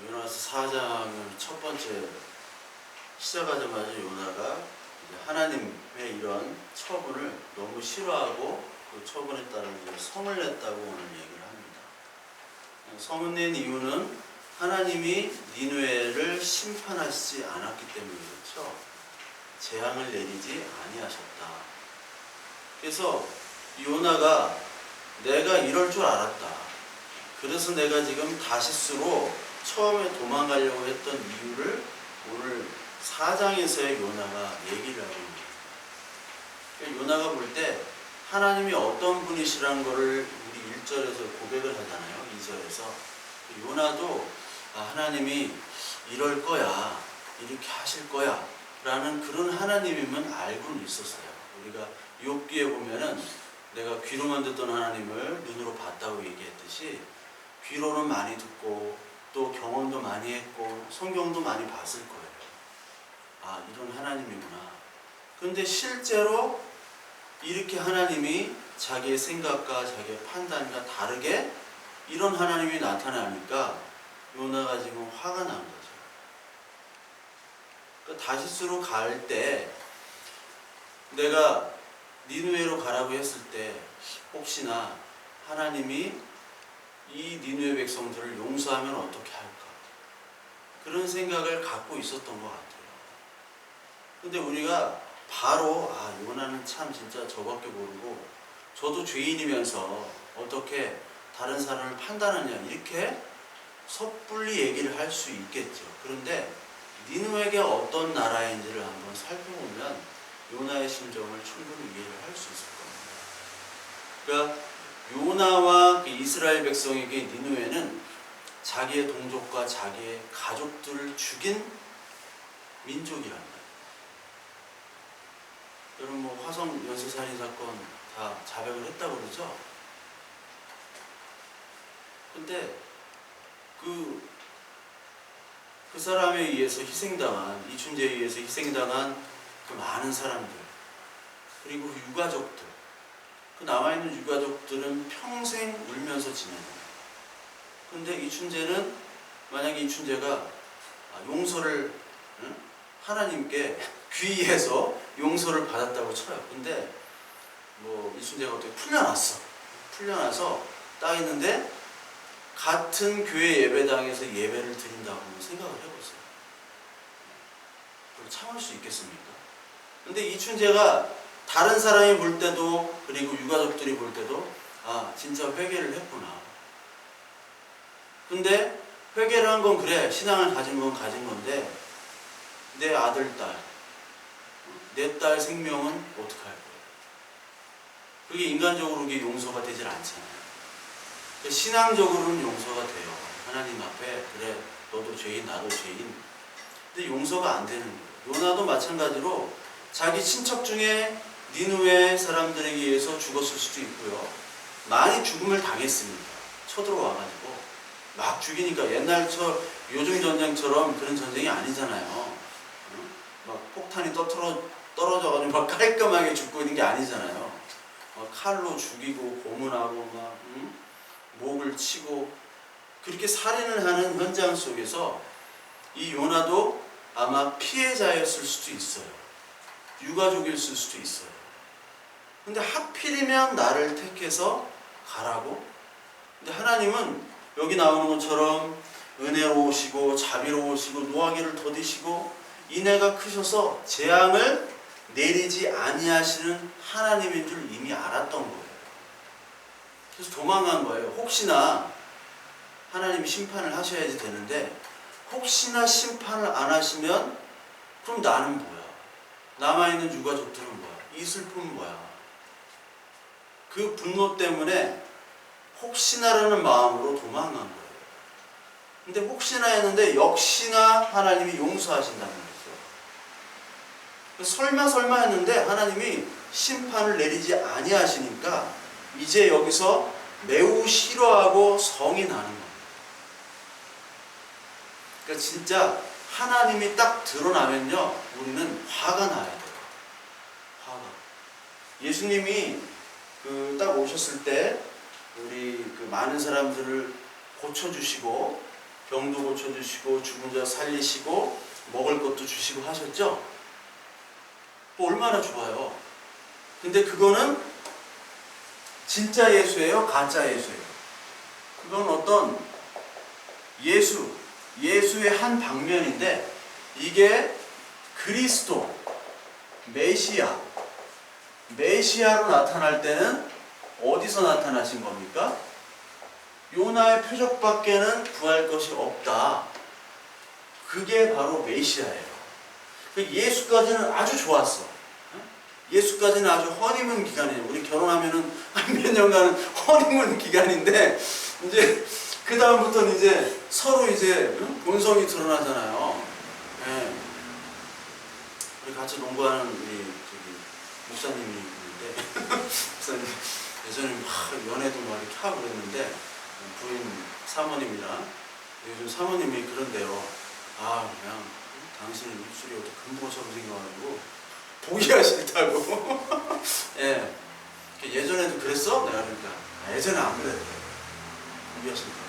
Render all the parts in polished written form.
요나서 4장을 첫 번째 시작하자마자 요나가 하나님의 이런 처분을 너무 싫어하고 그 처분에 따라 성을 냈다고 오늘 얘기를 합니다. 성을 낸 이유는 하나님이 니느웨를 심판하시지 않았기 때문이겠죠. 재앙을 내리지 아니하셨다. 그래서 요나가 내가 이럴 줄 알았다. 그래서 내가 지금 다시스로 처음에 도망가려고 했던 이유를 오늘 4장에서의 요나가 얘기를 하고 있습니다. 그러니까 요나가 볼 때 하나님이 어떤 분이시라는 것을 우리 1절에서 고백을 하잖아요. 2절에서. 요나도 하나님이 이럴 거야, 이렇게 하실 거야 라는 그런 하나님이면 알고는 있었어요. 우리가 욥기에 보면은 내가 귀로만 듣던 하나님을 눈으로 봤다고 얘기했듯이 귀로는 많이 듣고 또 경험도 많이 했고 성경도 많이 봤을 거예요. 이런 하나님이구나. 그런데 실제로 이렇게 하나님이 자기의 생각과 자기의 판단과 다르게 이런 하나님이 나타나니까 요나가 지금 화가 난 거죠. 그러니까 다시스로 갈 때 내가 니느웨로 가라고 했을 때 혹시나 하나님이 이 니느웨 백성들을 용서하면 어떻게 할까? 그런 생각을 갖고 있었던 것 같아요. 근데 우리가 바로 요나는 참 진짜 저밖에 모르고 저도 죄인이면서 어떻게 다른 사람을 판단하냐 이렇게 섣불리 얘기를 할 수 있겠죠. 그런데 니느웨가 어떤 나라인지를 한번 살펴보면 요나의 심정을 충분히 이해를 할 수 있을 겁니다. 그러니까 요나와 이스라엘 백성에게 니느웨는 자기의 동족과 자기의 가족들을 죽인 민족이란 말이에요. 여러분 화성 연쇄살인 사건 다 자백을 했다고 그러죠? 근데 그 사람에 의해서 희생당한, 이춘재에 의해서 희생당한 그 많은 사람들, 그리고 그 유가족들, 그 남아있는 유가족들은 평생 울면서 지내는 거예요. 근데 이춘재는, 만약에 이춘재가 용서를, 하나님께 귀의해서 용서를 받았다고 쳐요. 근데 이춘재가 어떻게 풀려나서 딱 있는데 같은 교회 예배당에서 예배를 드린다고 생각을 해보세요. 그걸 참을 수 있겠습니까? 근데 이춘재가 다른 사람이 볼 때도 그리고 유가족들이 볼 때도 진짜 회개를 했구나. 근데 회개를 한 건 그래, 신앙을 가진 건 가진 건데 내 아들, 딸, 내 딸 생명은 어떻게 할 거예요? 그게 인간적으로 그게 용서가 되질 않잖아요. 신앙적으로는 용서가 돼요. 하나님 앞에 그래 너도 죄인 나도 죄인. 근데 용서가 안 되는 거예요. 요나도 마찬가지로 자기 친척 중에 니느웨 사람들에 의해서 죽었을 수도 있고요. 많이 죽음을 당했습니다. 쳐들어와가지고 막 죽이니까 옛날 요즘 전쟁처럼 그런 전쟁이 아니잖아요. 막 폭탄이 떨어져가지고 막 깔끔하게 죽고 있는 게 아니잖아요. 칼로 죽이고 고문하고 막 목을 치고 그렇게 살인을 하는 현장 속에서 이 요나도 아마 피해자였을 수도 있어요. 유가족일 수도 있어요. 근데 하필이면 나를 택해서 가라고? 근데 하나님은 여기 나오는 것처럼 은혜로우시고 자비로우시고 노하기를 더디시고 인애가 크셔서 재앙을 내리지 아니하시는 하나님인 줄 이미 알았던 거예요. 그래서 도망간 거예요. 혹시나 하나님이 심판을 하셔야지 되는데 혹시나 심판을 안 하시면 그럼 나는 뭐야? 남아있는 유가족들은 뭐야? 이 슬픔은 뭐야? 그 분노 때문에 혹시나라는 마음으로 도망간 거예요. 근데 혹시나 했는데 역시나 하나님이 용서하신다는 거죠. 설마 했는데 하나님이 심판을 내리지 아니하시니까 이제 여기서 매우 싫어하고 성이 나는 겁니다. 그러니까 진짜 하나님이 딱 드러나면요 우리는 화가 나야 돼요. 화가. 예수님이 딱 오셨을 때 우리 많은 사람들을 고쳐주시고 병도 고쳐주시고 죽은 자 살리시고 먹을 것도 주시고 하셨죠? 얼마나 좋아요. 근데 그거는 진짜 예수예요? 가짜 예수예요? 그건 어떤 예수의 한 방면인데 이게 그리스도, 메시아로 나타날 때는 어디서 나타나신 겁니까? 요나의 표적밖에는 구할 것이 없다. 그게 바로 메시아예요. 예수까지는 아주 좋았어. 예수까지는 아주 허니문 기간이에요. 우리 결혼하면은 한 몇 년간은 허니문 기간인데 이제 그 다음부터는 이제 서로 이제 본성이 드러나잖아요. 네. 우리 같이 농구하는 우리 목사님이 있는데 목사님 예전에 막 연애도 막 이렇게 하고 그랬는데 부인 사모님이랑 요즘 사모님이 그런데요. 아 그냥 당신은 입술이 어떻게 금붕어처럼 생겨가지고 보기가 싫다고. 예. 예전에도 그랬어? 내가 그러니까 예전에 안 그랬대. 보기가 싫다고.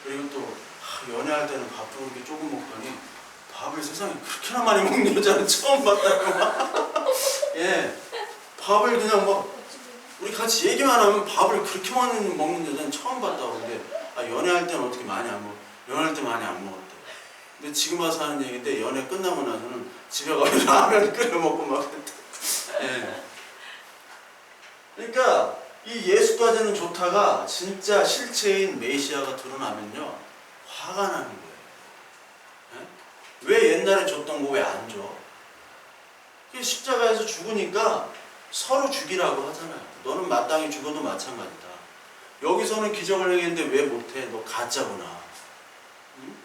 그리고 또 연애할 때는 밥도 그렇게 조금 먹더니 밥을 세상에 그렇게나 많이 먹는 여자는 처음 봤다고. 예. 밥을 그냥 막 우리 같이 얘기만 하면 밥을 그렇게 많이 먹는 여자는 처음 봤다고. 근데 연애할 때는 어떻게 많이 안 먹어? 연애할 때 많이 안 먹었대. 근데 지금 와서 하는 얘기인데 연애 끝나고 나서는 집에 가서 라면 끓여 먹고 막 그랬대. 예. 그러니까 이 예수까지는 좋다가 진짜 실체인 메시아가 드러나면요 화가 나는 거예요. 예? 왜 옛날에 줬던 거 왜 안 줘? 십자가에서 죽으니까 서로 죽이라고 하잖아요. 너는 마땅히 죽어도 마찬가지다. 여기서는 기적을 행했는데 왜 못해? 너 가짜구나. 응?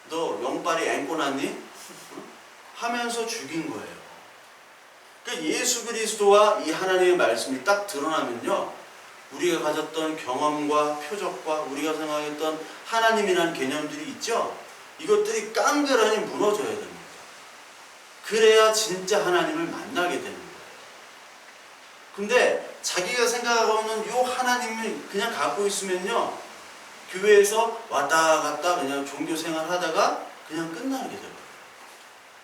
너 영빨이 앵꼬 났니? 응? 하면서 죽인 거예요. 그러니까 예수 그리스도와 이 하나님의 말씀이 딱 드러나면요 우리가 가졌던 경험과 표적과 우리가 생각했던 하나님이라는 개념들이 있죠. 이것들이 깡그라니 무너져야 됩니다. 그래야 진짜 하나님을 만나게 되는 거예요. 근데 자기가 생각하고 있는 요 하나님을 그냥 갖고 있으면요 교회에서 왔다 갔다 그냥 종교생활 하다가 그냥 끝나게 돼요.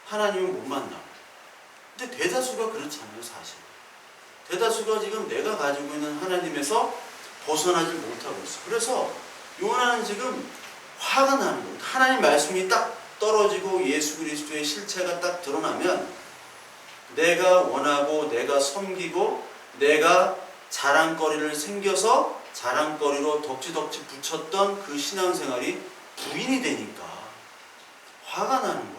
하나님을 못 만나. 근데 대다수가 그렇잖아요, 사실. 대다수가 지금 내가 가지고 있는 하나님에서 벗어나지 못하고 있어. 그래서 요나는 지금 화가 나는 거예요. 하나님 말씀이 딱 떨어지고 예수 그리스도의 실체가 딱 드러나면 내가 원하고 내가 섬기고 내가 자랑거리를 생겨서 자랑거리로 덕지덕지 붙였던 그 신앙생활이 부인이 되니까 화가 나는 거예요.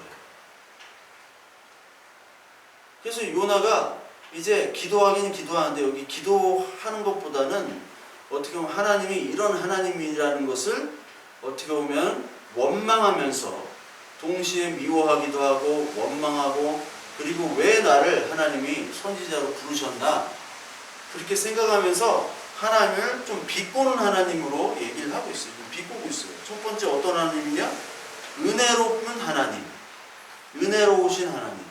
그래서 요나가 이제 기도하기는 기도하는데 여기 기도하는 것보다는 어떻게 보면 하나님이 이런 하나님이라는 것을 어떻게 보면 원망하면서 동시에 미워하기도 하고 원망하고 그리고 왜 나를 하나님이 선지자로 부르셨나 그렇게 생각하면서 하나님을 좀 비꼬는 하나님으로 얘기를 하고 있어요. 비꼬고 있어요. 첫 번째 어떤 하나님이냐? 은혜로운 하나님, 은혜로우신 하나님.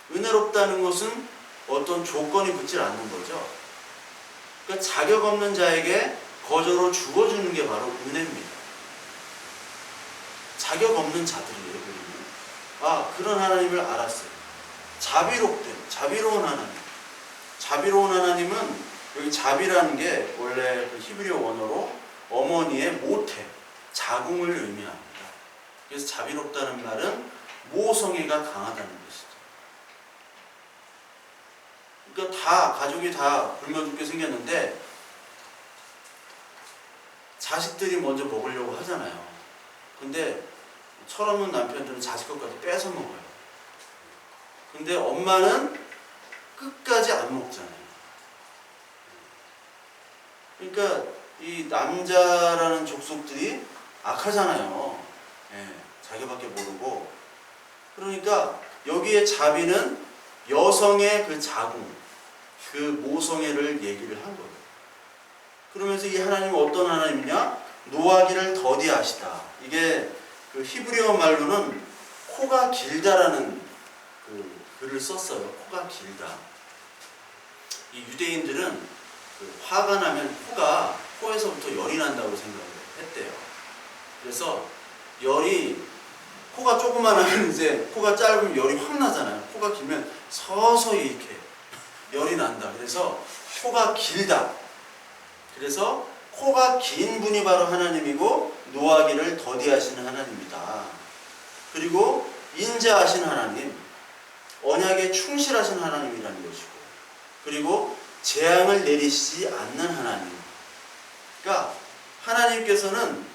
은혜롭다는 것은 어떤 조건이 붙지 않는 거죠. 그러니까 자격 없는 자에게 거저로 주어주는 게 바로 은혜입니다. 자격 없는 자들이에요. 그런 하나님을 알았어요. 자비로운 하나님. 자비로운 하나님은 여기 자비라는 게 원래 그 히브리어 원어로 어머니의 모태, 자궁을 의미합니다. 그래서 자비롭다는 말은 모성애가 강하다는 것이죠. 그러니까 가족이 다 굶어 죽게 생겼는데 자식들이 먼저 먹으려고 하잖아요. 근데 철없는 남편들은 자식 것까지 뺏어 먹어요. 근데 엄마는 끝까지 안 먹잖아요. 그러니까 이 남자라는 족속들이 악하잖아요. 예, 자기밖에 모르고. 그러니까 여기에 자비는 여성의 그 자궁, 그 모성애를 얘기를 한 거예요. 그러면서 이 하나님은 어떤 하나님이냐? 노하기를 더디하시다. 이게 그 히브리어 말로는 코가 길다라는 그 글을 썼어요. 코가 길다. 이 유대인들은 그 화가 나면 코에서부터 열이 난다고 생각을 했대요. 그래서 열이 코가 조그만하면 이제 코가 짧으면 열이 확 나잖아요. 코가 길면 서서히 이렇게 열이 난다. 그래서 코가 길다. 그래서 코가 긴 분이 바로 하나님이고 노하기를 더디하시는 하나님이다. 그리고 인자하신 하나님, 언약에 충실하신 하나님이라는 것이고, 그리고 재앙을 내리시지 않는 하나님. 그러니까 하나님께서는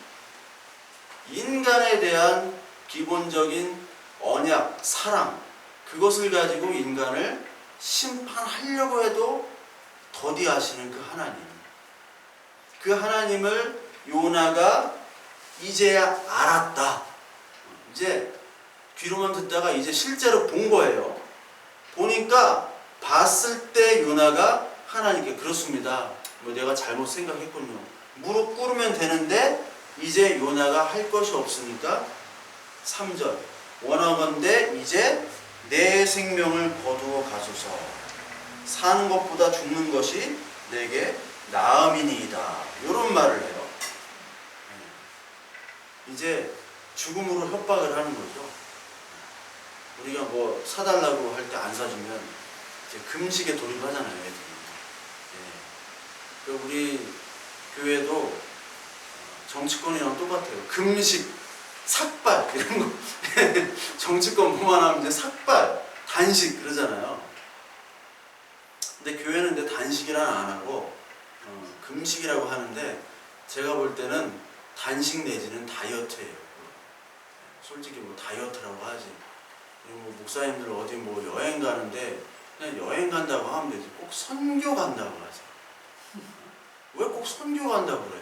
인간에 대한 기본적인 언약, 사랑, 그것을 가지고 인간을 심판하려고 해도 더디하시는 그 하나님. 그 하나님을 요나가 이제야 알았다. 이제 귀로만 듣다가 이제 실제로 본 거예요. 보니까 봤을 때 요나가 하나님께 그렇습니다. 뭐 내가 잘못 생각했군요. 무릎 꿇으면 되는데 이제 요나가 할 것이 없으니까 3절 원하건대 이제 내 생명을 거두어 가소서. 사는 것보다 죽는 것이 내게 나음이니이다. 이런 말을 해요. 이제 죽음으로 협박을 하는 거죠. 우리가 뭐 사달라고 할 때 안 사주면 이제 금식에 돌입하잖아요, 애들이. 예. 우리 교회도 정치권이랑 똑같아요. 금식, 삭발 이런 거. 정치권 뭐만 하면 이제 삭발, 단식 그러잖아요. 근데 교회는 근데 단식이란 안 하고 금식이라고 하는데 제가 볼 때는 단식 내지는 다이어트예요. 솔직히 뭐 다이어트라고 하지. 뭐 목사님들 어디 뭐 여행 가는데 그냥 여행 간다고 하면 되지. 꼭 선교 간다고 하지. 왜 꼭 선교 간다고 그래?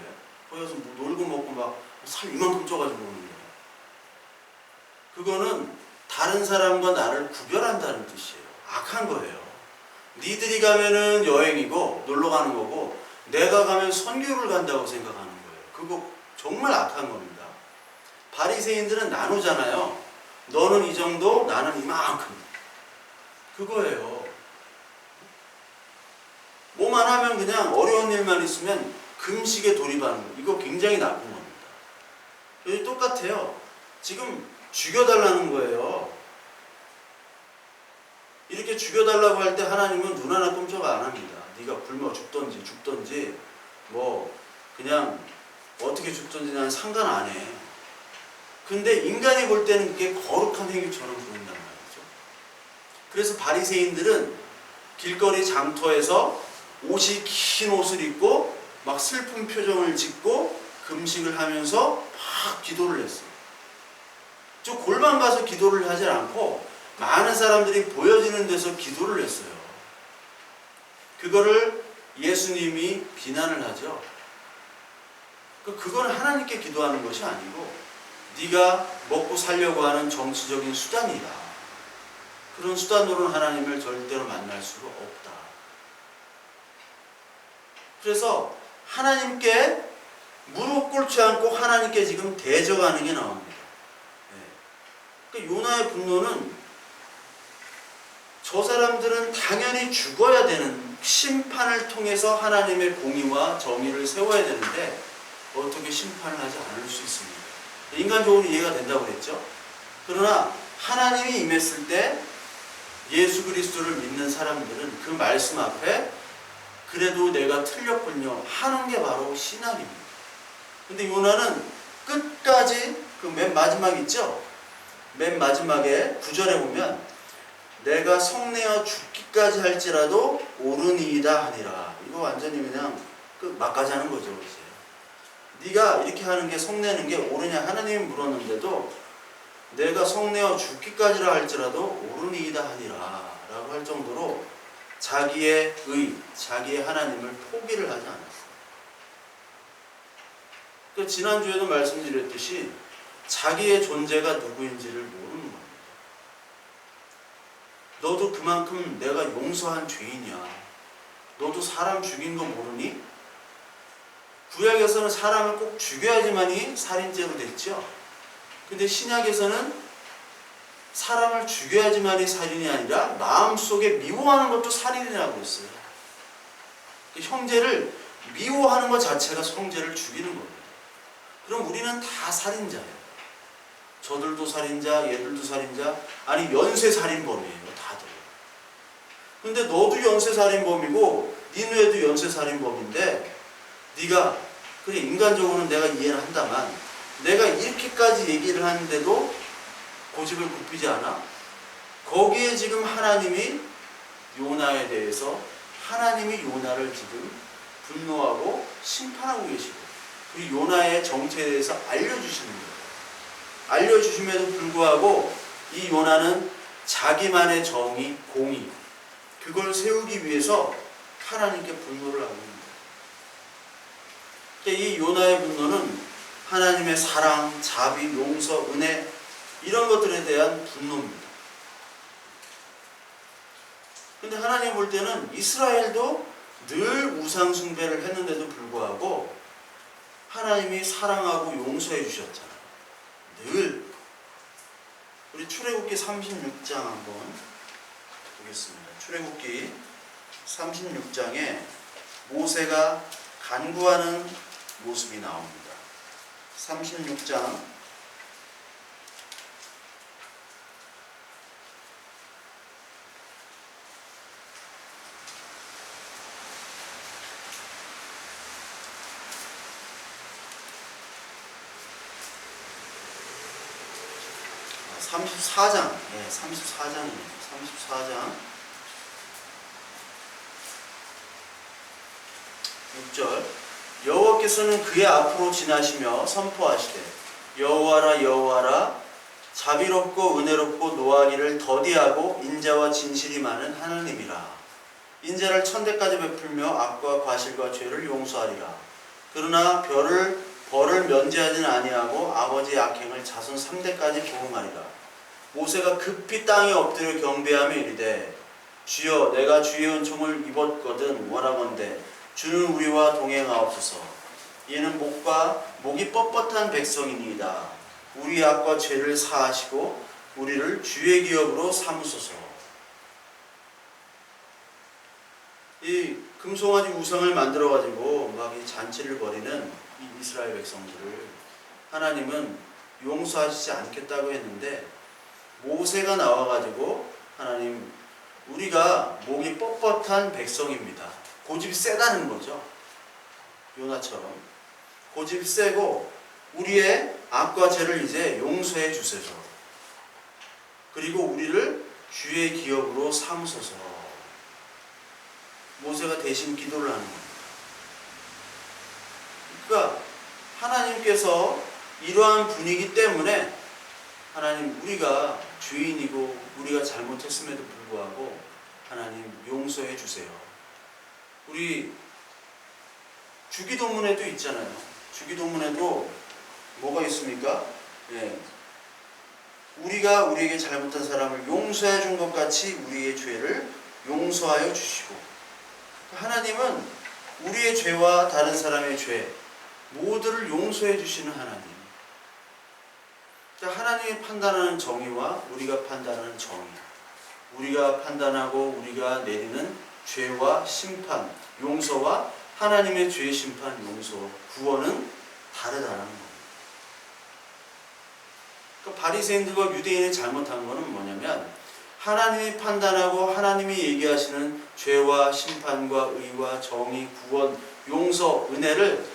거기 가서 뭐 놀고 먹고 막 살 이만큼 쪄가지고 오는 거야. 그거는 다른 사람과 나를 구별한다는 뜻이에요. 악한 거예요. 니들이 가면은 여행이고 놀러 가는 거고 내가 가면 선교를 간다고 생각하는 거예요. 그거 정말 악한 겁니다. 바리새인들은 나누잖아요. 너는 이 정도, 나는 이만큼. 그거예요. 뭐만 하면 그냥 어려운 일만 있으면 금식에 돌입하는 거예요. 이거 굉장히 나쁜 겁니다. 여기 똑같아요. 지금 죽여달라는 거예요. 이렇게 죽여달라고 할 때 하나님은 눈 하나 꼼짝 안 합니다. 네가 굶어 죽던지 뭐 그냥 어떻게 죽던지 난 상관 안 해. 근데 인간이 볼 때는 그게 거룩한 행위처럼 보인단 말이죠. 그래서 바리새인들은 길거리 장터에서 옷이 긴 옷을 입고 막 슬픈 표정을 짓고 금식을 하면서 막 기도를 했어요. 저 골방 가서 기도를 하지 않고 많은 사람들이 보여지는 데서 기도를 했어요. 그거를 예수님이 비난을 하죠. 그건 하나님께 기도하는 것이 아니고 네가 먹고 살려고 하는 정치적인 수단이다. 그런 수단으로는 하나님을 절대로 만날 수가 없다. 그래서 하나님께 무릎 꿇지 않고 하나님께 지금 대적하는 게 나옵니다. 그러니까 요나의 분노는 저 사람들은 당연히 죽어야 되는 심판을 통해서 하나님의 공의와 정의를 세워야 되는데 어떻게 심판을 하지 않을 수 있습니까? 인간적으로 이해가 된다고 그랬죠. 그러나 하나님이 임했을 때 예수 그리스도를 믿는 사람들은 그 말씀 앞에 그래도 내가 틀렸군요 하는 게 바로 신앙입니다. 근데 요나는 끝까지 그 맨 마지막 있죠? 맨 마지막에 9절에 보면 내가 성내어 죽기까지 할지라도 옳으니이다 하니라. 이거 완전히 그냥 막까지 하는 거죠. 이제. 네가 이렇게 하는 게 성내는 게 옳으냐 하나님이 물었는데도 내가 성내어 죽기까지라 할지라도 옳으니이다 하니라 라고 할 정도로 자기의 자기의 하나님을 포기를 하지 않았어요. 그러니까 지난주에도 말씀드렸듯이 자기의 존재가 누구인지를 모르는 겁니다. 너도 그만큼 내가 용서한 죄인이야. 너도 사람 죽인 거 모르니? 구약에서는 사람을 꼭 죽여야지만이 살인죄로 됐죠. 근데 신약에서는 사람을 죽여야지만이 살인이 아니라 마음속에 미워하는 것도 살인이라고 했어요. 형제를 미워하는 것 자체가 형제를 죽이는 겁니다. 그럼 우리는 다 살인자예요. 저들도 살인자, 얘들도 살인자, 아니 연쇄살인범이에요. 다들. 근데 너도 연쇄살인범이고 니네도 연쇄살인범인데 네가 그래 인간적으로는 내가 이해를 한다만 내가 이렇게까지 얘기를 하는데도 고집을 굽히지 않아? 거기에 지금 하나님이 요나에 대해서 하나님이 요나를 지금 분노하고 심판하고 계시고 그리고 요나의 정체에 대해서 알려주시는 거예요. 알려주심에도 불구하고 이 요나는 자기만의 정의, 공의 그걸 세우기 위해서 하나님께 분노를 하고 있는 거예요. 이 요나의 분노는 하나님의 사랑, 자비, 용서, 은혜 이런 것들에 대한 분노입니다. 근데 하나님 볼 때는 이스라엘도 늘 우상 숭배를 했는데도 불구하고 하나님이 사랑하고 용서해 주셨잖아요. 늘. 우리 출애굽기 36장 한번 보겠습니다. 출애굽기 36장에 모세가 간구하는 모습이 나옵니다. 36장 34장, 네, 34장입니다. 34장 6절 여호와께서는 그의 앞으로 지나시며 선포하시되 여호와라 여호와라 자비롭고 은혜롭고 노하기를 더디하고 인자와 진실이 많은 하나님이라. 인자를 천대까지 베풀며 악과 과실과 죄를 용서하리라. 그러나 벌을 면제하지는 아니하고 아버지의 악행을 자손 3대까지 보응하리라. 모세가 급히 땅에 엎드려 경배하며 이르되 주여 내가 주의 은총을 입었거든 원하건대 주는 우리와 동행하옵소서. 이는 목이 뻣뻣한 백성이니이다. 우리 악과 죄를 사하시고 우리를 주의 기업으로 삼으소서. 이 금송아지 우상을 만들어 가지고 막 이 잔치를 벌이는 이 이스라엘 백성들을 하나님은 용서하시지 않겠다고 했는데 모세가 나와가지고 하나님 우리가 목이 뻣뻣한 백성입니다. 고집이 세다는 거죠. 요나처럼 고집이 세고 우리의 악과 죄를 이제 용서해 주소서. 그리고 우리를 주의 기업으로 삼으소서. 모세가 대신 기도를 하는 겁니다. 그러니까 하나님께서 이러한 분위기 때문에 하나님 우리가 죄인이고 우리가 잘못했음에도 불구하고 하나님 용서해 주세요. 우리 주기도문에도 있잖아요. 주기도문에도 뭐가 있습니까? 예. 우리가 우리에게 잘못한 사람을 용서해 준 것 같이 우리의 죄를 용서하여 주시고 하나님은 우리의 죄와 다른 사람의 죄 모두를 용서해 주시는 하나님. 하나님이 판단하는 정의와 우리가 판단하는 정의, 우리가 판단하고 우리가 내리는 죄와 심판, 용서와 하나님의 죄, 심판, 용서, 구원은 다르다는 겁니다. 그러니까 바리새인들과 유대인이 잘못한 것은 뭐냐면 하나님이 판단하고 하나님이 얘기하시는 죄와 심판과 의와 정의, 구원, 용서, 은혜를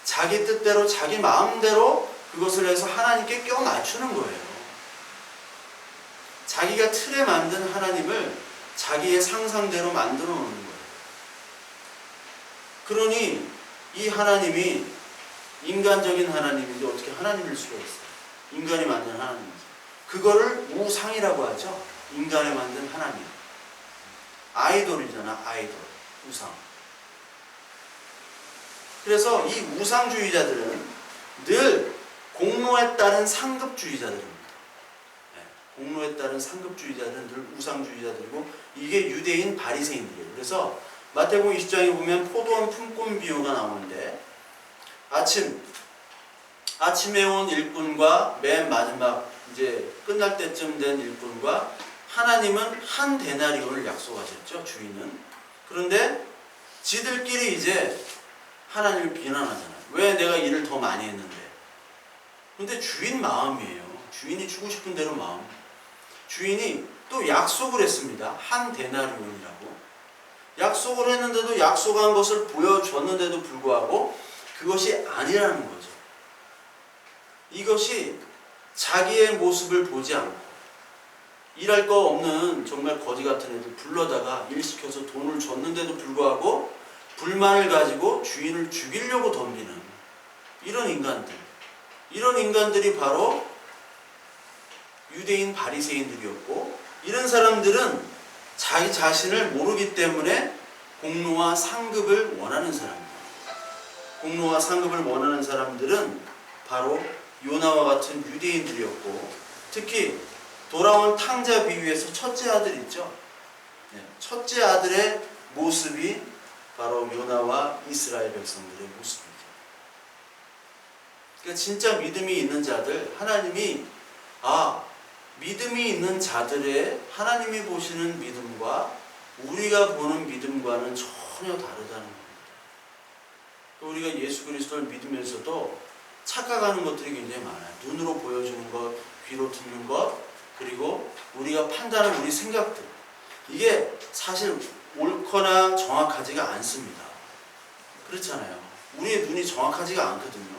자기 뜻대로 자기 마음대로 그것을 해서 하나님께 껴 맞추는 거예요. 자기가 틀에 만든 하나님을 자기의 상상대로 만들어 놓는 거예요. 그러니 이 하나님이 인간적인 하나님인데 어떻게 하나님일 수가 있어요? 인간이 만든 하나님이죠. 그거를 우상이라고 하죠. 인간이 만든 하나님. 아이돌이잖아. 아이돌. 우상. 그래서 이 우상주의자들은 늘 공로에 따른 상급주의자들입니다. 공로에 따른 상급주의자들은 늘 우상주의자들이고 이게 유대인 바리새인들이에요. 그래서 마태복음 20장에 보면 포도원 품꾼 비유가 나오는데 아침에 온 일꾼과 맨 마지막 이제 끝날 때쯤 된 일꾼과 하나님은 한 데나리온을 약속하셨죠. 주인은. 그런데 지들끼리 이제 하나님을 비난하잖아요. 왜 내가 일을 더 많이 했는데 근데 주인 마음이에요. 주인이 주고 싶은 대로 마음. 주인이 또 약속을 했습니다. 한 데나리온이라고. 약속을 했는데도 약속한 것을 보여줬는데도 불구하고 그것이 아니라는 거죠. 이것이 자기의 모습을 보지 않고 일할 거 없는 정말 거지 같은 애들 불러다가 일 시켜서 돈을 줬는데도 불구하고 불만을 가지고 주인을 죽이려고 덤비는 이런 인간들이 바로 유대인 바리새인들이었고, 이런 사람들은 자기 자신을 모르기 때문에 공로와 상급을 원하는 사람들. 공로와 상급을 원하는 사람들은 바로 요나와 같은 유대인들이었고, 특히 돌아온 탕자 비유에서 첫째 아들 있죠. 첫째 아들의 모습이 바로 요나와 이스라엘 백성들의 모습이죠. 그러니까 진짜 믿음이 있는 자들, 하나님이 믿음이 있는 자들의 하나님이 보시는 믿음과 우리가 보는 믿음과는 전혀 다르다는 겁니다. 우리가 예수 그리스도를 믿으면서도 착각하는 것들이 굉장히 많아요. 눈으로 보여주는 것, 귀로 듣는 것, 그리고 우리가 판단하는 우리 생각들. 이게 사실 옳거나 정확하지가 않습니다. 그렇잖아요. 우리의 눈이 정확하지가 않거든요.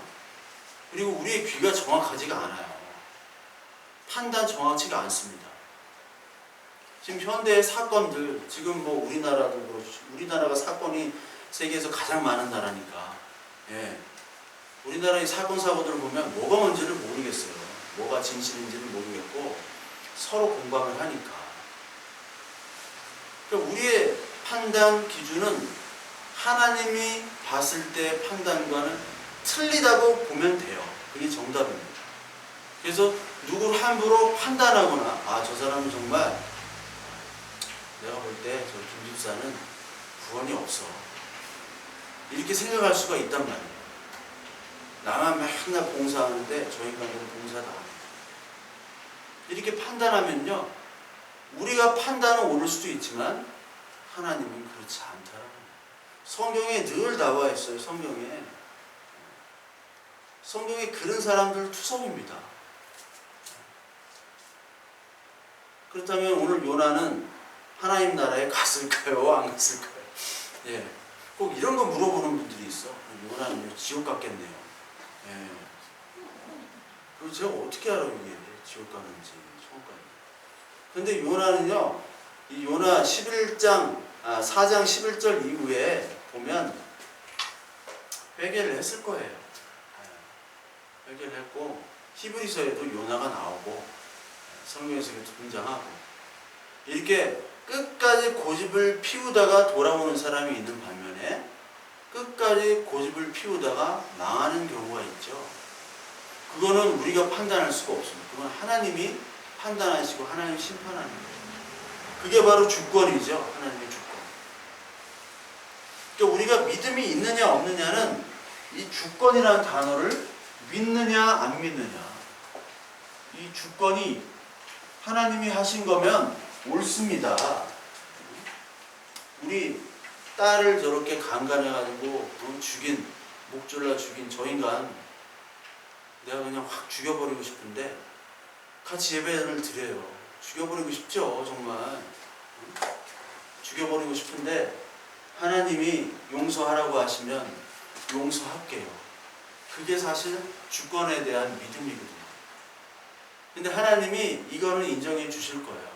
그리고 우리의 귀가 정확하지가 않아요. 판단 정확치가 않습니다. 지금 현대의 사건들, 지금 뭐 우리나라도 그렇죠. 우리나라가 사건이 세계에서 가장 많은 나라니까. 우리나라의 사건 사고들을 보면 뭐가 뭔지를 모르겠어요. 뭐가 진실인지를 모르겠고 서로 공방을 하니까. 그러니까 우리의 판단 기준은 하나님이 봤을 때 판단과는 틀리다고 보면 돼요. 그게 정답입니다. 그래서 누구를 함부로 판단하거나 저 사람은 정말 내가 볼 때 저 김 집사는 구원이 없어, 이렇게 생각할 수가 있단 말이에요. 나만 맨날 봉사하는데 저 인간들은 봉사도 안 해요. 이렇게 판단하면요, 우리가 판단은 옳을 수도 있지만 하나님은 그렇지 않다라는 거예요. 성경에 늘 나와 있어요. 성경에 그런 사람들 투성입니다. 그렇다면 오늘 요나는 하나님 나라에 갔을까요? 안 갔을까요? 꼭 이런 거 물어보는 분들이 있어. 요나는 지옥 갔겠네요. 그리고 제가 어떻게 알아요? 이게 지옥 가는지, 천국 가는지. 근데 요나는요, 이 요나 4장 11절 이후에 보면 회개를 했을 거예요. 회개를 했고, 히브리서에도 요나가 나오고, 성경에서 등장하고, 이렇게 끝까지 고집을 피우다가 돌아오는 사람이 있는 반면에 끝까지 고집을 피우다가 망하는 경우가 있죠. 그거는 우리가 판단할 수가 없습니다. 그건 하나님이 판단하시고 하나님이 심판하는 거예요. 그게 바로 주권이죠. 하나님의 주권. 그러니까 우리가 믿음이 있느냐 없느냐는 이 주권이라는 단어를 믿느냐 안 믿느냐, 이 주권이 하나님이 하신 거면 옳습니다. 우리 딸을 저렇게 강간해가지고 목 졸라 죽인 저 인간 내가 그냥 확 죽여버리고 싶은데 같이 예배를 드려요. 죽여버리고 싶죠, 정말. 죽여버리고 싶은데 하나님이 용서하라고 하시면 용서할게요. 그게 사실 주권에 대한 믿음이거든요. 근데 하나님이 이거는 인정해 주실 거예요.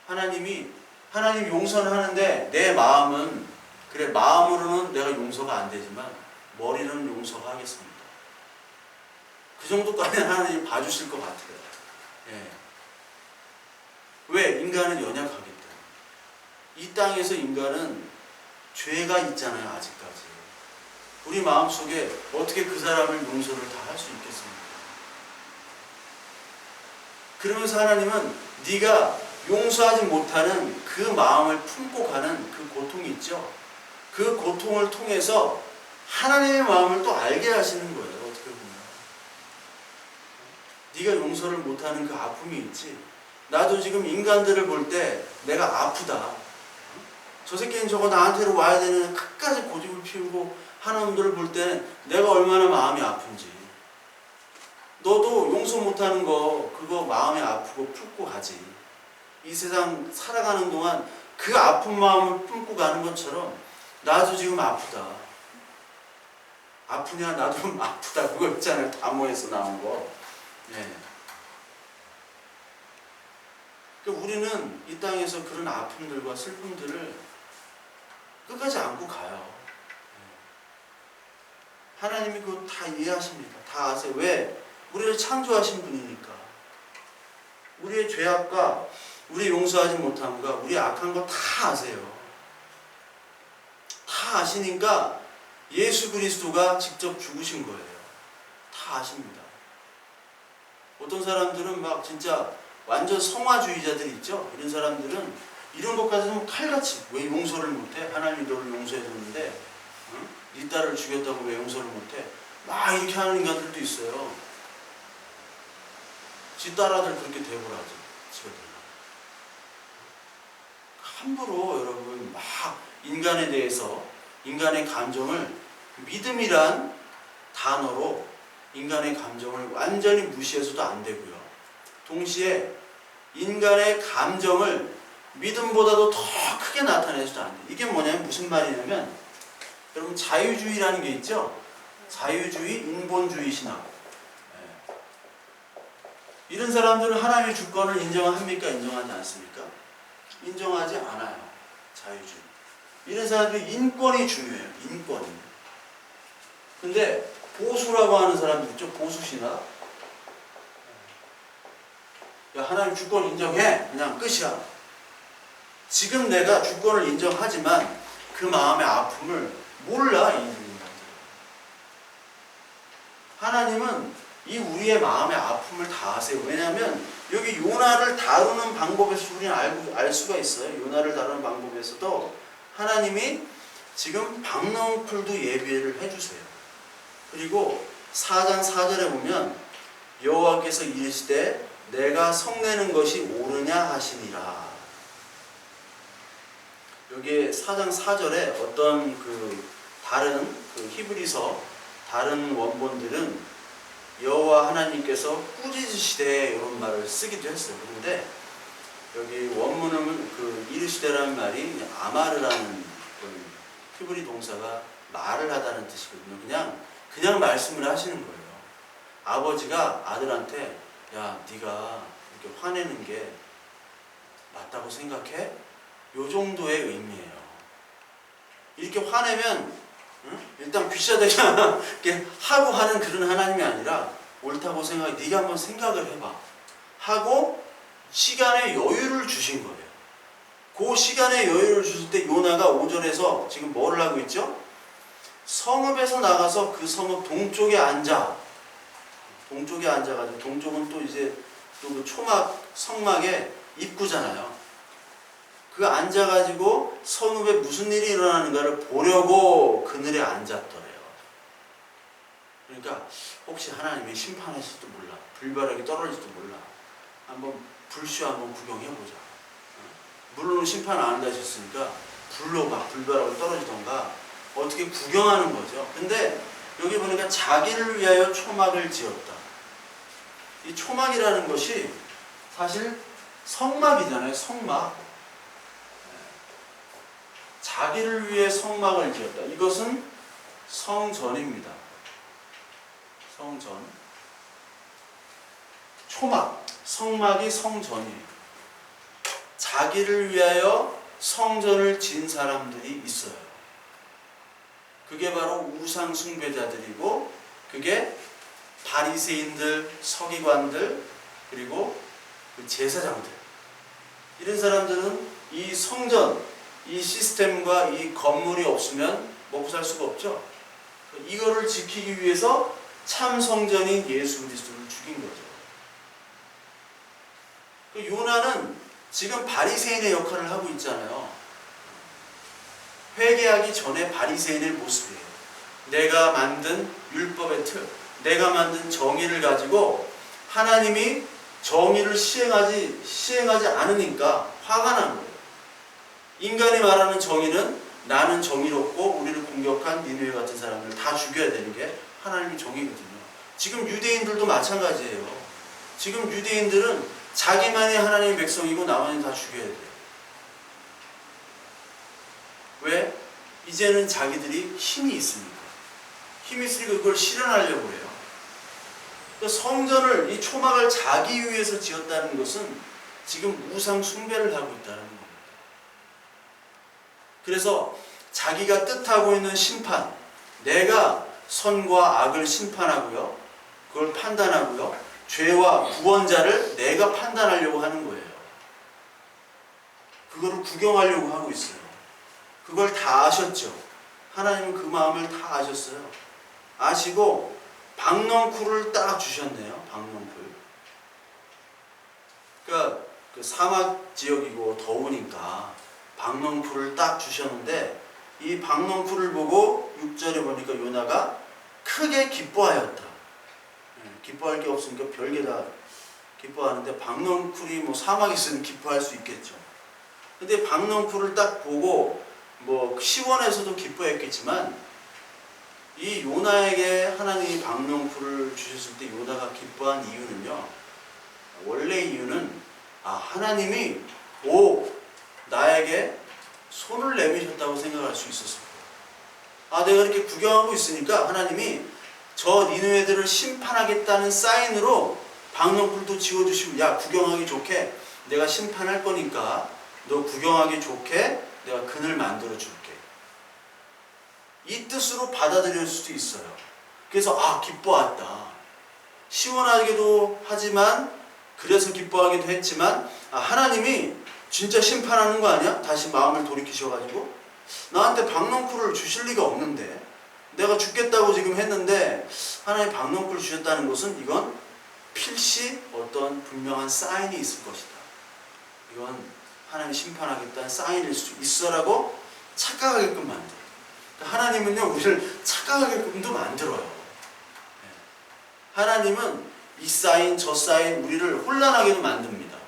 하나님 용서는 하는데 내 마음은, 그래 마음으로는 내가 용서가 안 되지만 머리로는 용서가 하겠습니다. 그 정도까지는 하나님 봐주실 것 같아요. 왜? 인간은 연약하기 때문에. 이 땅에서 인간은 죄가 있잖아요, 아직까지. 우리 마음속에 어떻게 그 사람을 용서를 다 할 수 있겠습니까? 그러면서 하나님은 네가 용서하지 못하는 그 마음을 품고 가는 그 고통이 있죠. 그 고통을 통해서 하나님의 마음을 또 알게 하시는 거예요. 어떻게 보면 네가 용서를 못하는 그 아픔이 있지. 나도 지금 인간들을 볼 때 내가 아프다. 저 새끼는 저거 나한테로 와야 되는 끝까지 고집을 피우고 하는 놈들을 볼 때는 내가 얼마나 마음이 아픈지. 너도 용서 못하는 거 그거 마음이 아프고 품고 가지. 이 세상 살아가는 동안 그 아픈 마음을 품고 가는 것처럼 나도 지금 아프다. 아프냐? 나도 아프다. 그거 있잖아요. 다모에서 나온 거. 네. 그러니까 우리는 이 땅에서 그런 아픔들과 슬픔들을 끝까지 안고 가요. 하나님이 그거 다 이해하십니다. 다 아세요. 왜? 우리를 창조하신 분이니까. 우리의 죄악과 우리 용서하지 못함과 우리 악한 거 다 아세요. 다 아시니까 예수 그리스도가 직접 죽으신 거예요. 다 아십니다. 어떤 사람들은 막 진짜 완전 성화주의자들 있죠. 이런 사람들은 이런 것까지는 칼같이 왜 용서를 못해? 하나님이 너를 용서해줬는데 응? 네 딸을 죽였다고 왜 용서를 못해? 막 이렇게 하는 인간들도 있어요. 지 딸아들 그렇게 대우를 하죠. 지가 함부로 여러분 막 인간에 대해서 인간의 감정을 믿음이란 단어로 인간의 감정을 완전히 무시해서도 안 되고요. 동시에 인간의 감정을 믿음보다도 더 크게 나타내서도 안 돼요. 이게 뭐냐면 무슨 말이냐면 여러분 자유주의라는 게 있죠. 자유주의, 인본주의 신학. 네. 이런 사람들은 하나님의 주권을 인정합니까? 인정하지 않습니까? 인정하지 않아요. 자유주의. 이런 사람들이 인권이 중요해요. 인권이. 근데 보수라고 하는 사람들 있죠. 보수신학. 야, 하나님 주권 인정해. 그냥 끝이야. 지금 내가 주권을 인정하지만 그 마음의 아픔을 몰라. 이 인간들. 하나님은 이 우리의 마음의 아픔을 다 아세요. 왜냐하면 여기 요나를 다루는 방법에서 우리는 알 수가 있어요. 요나를 다루는 방법에서도 하나님이 지금 박넝쿨도 예배를 해주세요. 그리고 4장 4절에 보면 여호와께서 이르시되 내가 성내는 것이 옳으냐 하시니라. 여기에 4장 4절에 어떤 다른 히브리서 다른 원본들은 여호와 하나님께서 꾸짖으시되 이런 말을 쓰기도 했어요. 그런데 여기 원문은 이르시되라는 말이 아마르라는 히브리 동사가 말을 하다는 뜻이거든요. 그냥 말씀을 하시는 거예요. 아버지가 아들한테 야, 네가 이렇게 화내는 게 맞다고 생각해? 요 정도의 의미예요. 이렇게 화내면 일단 귀싸대기 이렇게 하고 하는 그런 하나님이 아니라 옳다고 생각해. 네가 한번 생각을 해봐. 하고 시간의 여유를 주신 거예요. 그 시간의 여유를 주실 때 요나가 5절에서 지금 뭐를 하고 있죠? 성읍에서 나가서 그 성읍 동쪽에 앉아. 동쪽에 앉아가지고 동쪽은 또 이제 또 그 초막 성막의 입구잖아요. 그 앉아가지고 성읍에 무슨 일이 일어나는가를 보려고 그늘에 앉았더래요. 그러니까 혹시 하나님이 심판하실지도 몰라. 불벼락이 떨어질지도 몰라. 한번 불쇼 한번 구경해보자. 물론 심판 안 한다 하셨으니까 불로 막 불벼락을 떨어지던가 어떻게 구경하는 거죠. 근데 여기 보니까 자기를 위하여 초막을 지었다. 이 초막이라는 것이 사실 성막이잖아요. 성막. 자기를 위해 성막을 지었다. 이것은 성전입니다. 성전. 초막. 성막이 성전이에요. 자기를 위하여 성전을 지은 사람들이 있어요. 그게 바로 우상 숭배자들이고 그게 바리새인들, 서기관들, 그리고 그 제사장들. 이런 사람들은 이 성전, 이 시스템과 이 건물이 없으면 먹고 살 수가 없죠. 이거를 지키기 위해서 참 성전인 예수 그리스도를 죽인 거죠. 요나는 지금 바리새인의 역할을 하고 있잖아요. 회개하기 전에 바리새인의 모습이에요. 내가 만든 율법의 틀, 내가 만든 정의를 가지고 하나님이 정의를 시행하지 않으니까 화가 난 거예요. 인간이 말하는 정의는 나는 정의롭고 우리를 공격한 니느웨 같은 사람들을 다 죽여야 되는 게 하나님의 정의거든요. 지금 유대인들도 마찬가지예요. 지금 유대인들은 자기만이 하나님의 백성이고 나만이 다 죽여야 돼요. 왜? 이제는 자기들이 힘이 있으니까. 힘이 있으니까 그걸 실현하려고 해요. 성전을, 이 초막을 자기 위해서 지었다는 것은 지금 우상 숭배를 하고 있다는 겁니다. 그래서 자기가 뜻하고 있는 심판, 내가 선과 악을 심판하고요, 그걸 판단하고요, 죄와 구원자를 내가 판단하려고 하는 거예요. 그거를 구경하려고 하고 있어요. 그걸 다 아셨죠? 하나님은 그 마음을 다 아셨어요. 아시고 박넝쿨을 딱 주셨네요. 박넝쿨. 그러니까 그 사막 지역이고 더우니까 박넝쿨을 딱 주셨는데, 이 박넝쿨을 보고 6절에 보니까 요나가 크게 기뻐하였다. 기뻐할 게 없으니까 별게 다 기뻐하는데, 박넝쿨이 뭐 사막에 있으면 기뻐할 수 있겠죠. 근데 박넝쿨을 딱 보고 뭐 시원해서도 기뻐했겠지만, 이 요나에게 하나님이 박넝쿨을 주셨을 때 요나가 기뻐한 이유는요, 원래 이유는 하나님이 나에게 손을 내미셨다고 생각할 수 있었어요. 내가 이렇게 구경하고 있으니까 하나님이 저 니느웨들을 심판하겠다는 사인으로 박넝쿨도 지워주시고, 야, 구경하기 좋게 내가 심판할 거니까 너 구경하기 좋게 내가 그늘 만들어 줄게. 이 뜻으로 받아들일 수도 있어요. 그래서 기뻐했다. 시원하기도 하지만, 그래서 기뻐하기도 했지만, 하나님이 진짜 심판하는 거 아니야? 다시 마음을 돌이키셔가지고 나한테 박넝쿨을 주실 리가 없는데, 내가 죽겠다고 지금 했는데 하나님 박넝쿨을 주셨다는 것은 이건 필시 어떤 분명한 사인이 있을 것이다. 이건 하나님이 심판하겠다는 사인일 수 있어라고 착각하게끔 만들어요. 하나님은요, 우리를 착각하게끔도 만들어요. 하나님은 이 사인 저 사인 우리를 혼란하게도 만듭니다.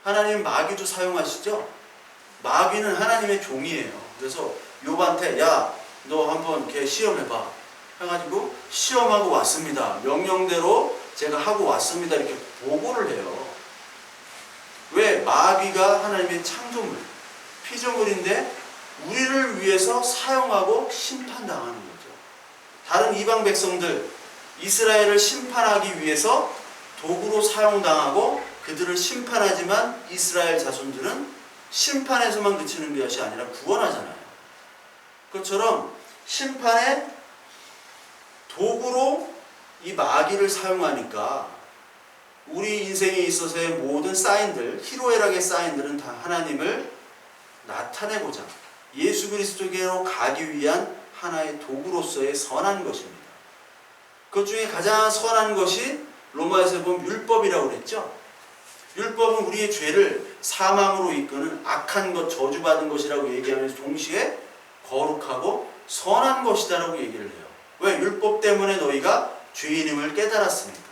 하나님은 마귀도 사용하시죠. 마귀는 하나님의 종이에요. 그래서 욥한테 야, 너 한번 걔 시험해봐 해가지고 시험하고 왔습니다. 명령대로 제가 하고 왔습니다. 이렇게 보고를 해요. 왜? 마귀가 하나님의 창조물, 피조물인데 우리를 위해서 사용하고 심판당하는 거죠. 다른 이방 백성들, 이스라엘을 심판하기 위해서 도구로 사용당하고 그들을 심판하지만, 이스라엘 자손들은 심판에서만 그치는 것이 아니라 구원하잖아요. 그것처럼 심판의 도구로 이 마귀를 사용하니까 우리 인생에 있어서의 모든 사인들, 희로애락의 사인들은 다 하나님을 나타내고자 예수 그리스도께로 가기 위한 하나의 도구로서의 선한 것입니다. 그 중에 가장 선한 것이 로마에서 보면 율법이라고 그랬죠. 율법은 우리의 죄를 사망으로 이끄는 악한 것, 저주받은 것이라고 얘기하면서 동시에 거룩하고 선한 것이다라고 얘기를 해요. 왜? 율법 때문에 너희가 죄인임을 깨달았으니까.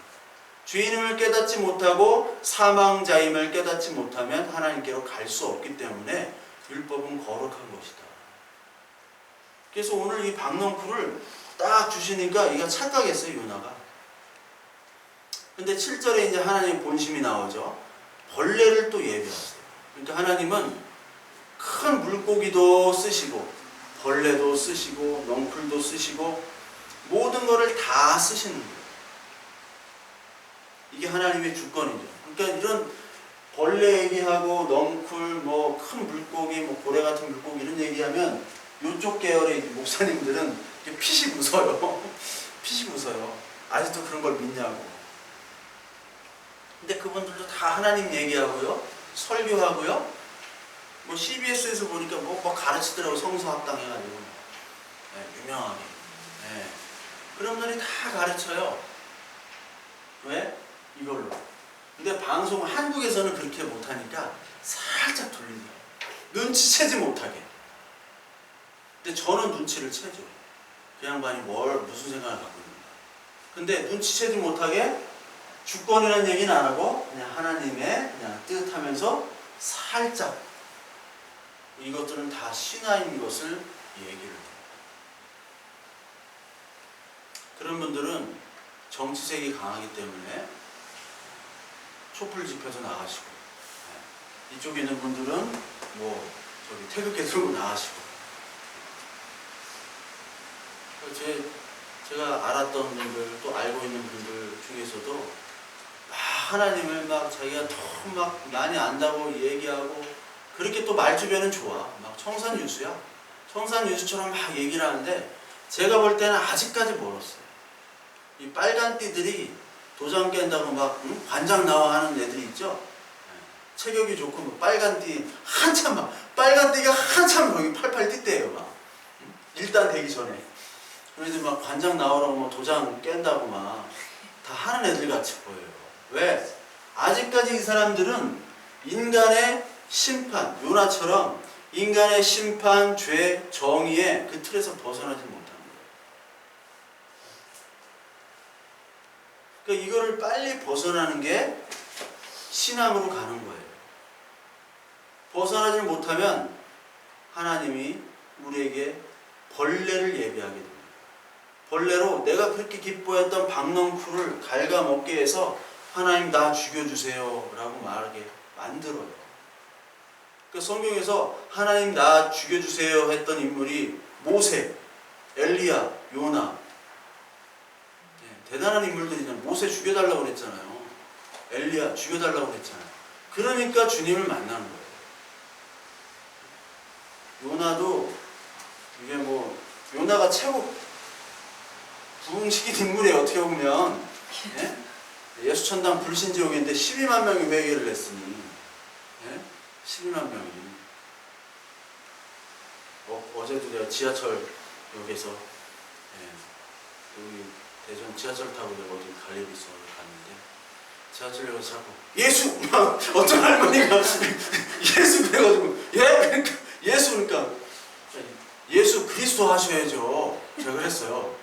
죄인임을 깨닫지 못하고 사망자임을 깨닫지 못하면 하나님께로 갈 수 없기 때문에 율법은 거룩한 것이다. 그래서 오늘 이 박넝쿨을 딱 주시니까 이가 착각했어요, 요나가. 근데 7절에 이제 하나님의 본심이 나오죠. 벌레를 또 예배하세요. 그러니까 하나님은 큰 물고기도 쓰시고 벌레도 쓰시고 넝쿨도 쓰시고 모든 것을 다 쓰시는 거예요. 이게 하나님의 주권이죠. 그러니까 이런 벌레 얘기하고 넝쿨, 뭐 큰 물고기, 뭐 고래 같은 물고기 이런 얘기하면 이쪽 계열의 목사님들은 핏이 웃어요. 핏이 웃어요. 아직도 그런 걸 믿냐고. 근데 그분들도 다 하나님 얘기하고요, 설교하고요, 뭐 CBS에서 보니까 뭐 가르치더라고, 성서학당해가지고. 유명하게. 그런 분들이 다 가르쳐요. 왜? 이걸로. 근데 방송을 한국에서는 그렇게 못하니까 살짝 돌리죠. 눈치채지 못하게. 근데 저는 눈치를 채죠. 그 양반이 무슨 생각을 갖고 있는가. 근데 눈치채지 못하게 주권이라는 얘기는 안 하고 그냥 하나님의 그냥 뜻하면서 살짝 이것들은 다 신화인 것을 얘기를 해요. 그런 분들은 정치색이 강하기 때문에 촛불 집회도 나가시고, 이쪽에 있는 분들은 뭐 저기 태극기 들고 나가시고, 제가 알았던 분들 또 알고 있는 분들 중에서도 하나님을 막 자기가 너무 막 많이 안다고 얘기하고, 그렇게 또 말주변은 좋아. 막 청산유수야. 청산유수처럼 막 얘기를 하는데, 제가 볼 때는 아직까지 멀었어요. 이 빨간 띠들이 도장 깬다고 막 관장 나와 하는 애들이 있죠. 체격이 좋고 뭐 빨간 띠 한참 막 빨간 띠가 한참 거기 팔팔 뛸때예요. 막 일단 되기 전에. 그래서 막 관장 나오라고 뭐 도장 깬다고 막 다 하는 애들 같이 보여요. 왜? 아직까지 이 사람들은 인간의 심판, 요나처럼 인간의 심판, 죄, 정의의 그 틀에서 벗어나지 못합니다. 그러니까 이거를 빨리 벗어나는 게 신앙으로 가는 거예요. 벗어나지 못하면 하나님이 우리에게 벌레를 예비하게 됩니다. 벌레로 내가 그렇게 기뻐했던 박넝쿨을 갉아먹게 해서 하나님 나 죽여주세요 라고 말하게 만들어요. 그 성경에서 하나님 나 죽여주세요 했던 인물이 모세, 엘리야, 요나, 대단한 인물들이잖아요. 모세 죽여달라고 그랬잖아요. 엘리야 죽여달라고 그랬잖아요. 그러니까 주님을 만나는 거예요. 요나도 이게 뭐 요나가 최고 부흥시킨 인물이에요. 어떻게 보면 예수천당 불신지옥인데 12만 명이 회개를 했으니 12만 명이 어제도 내가 지하철역에서 여기 대전 지하철 타고 내가 어디 갈릴리성을 갔는데 지하철역에서 자꾸 예수! 막 어떤 할머니가 예수 그래가지고 그러니까 예수 그러니까 예수 그리스도 하셔야죠. 제가 그랬어요.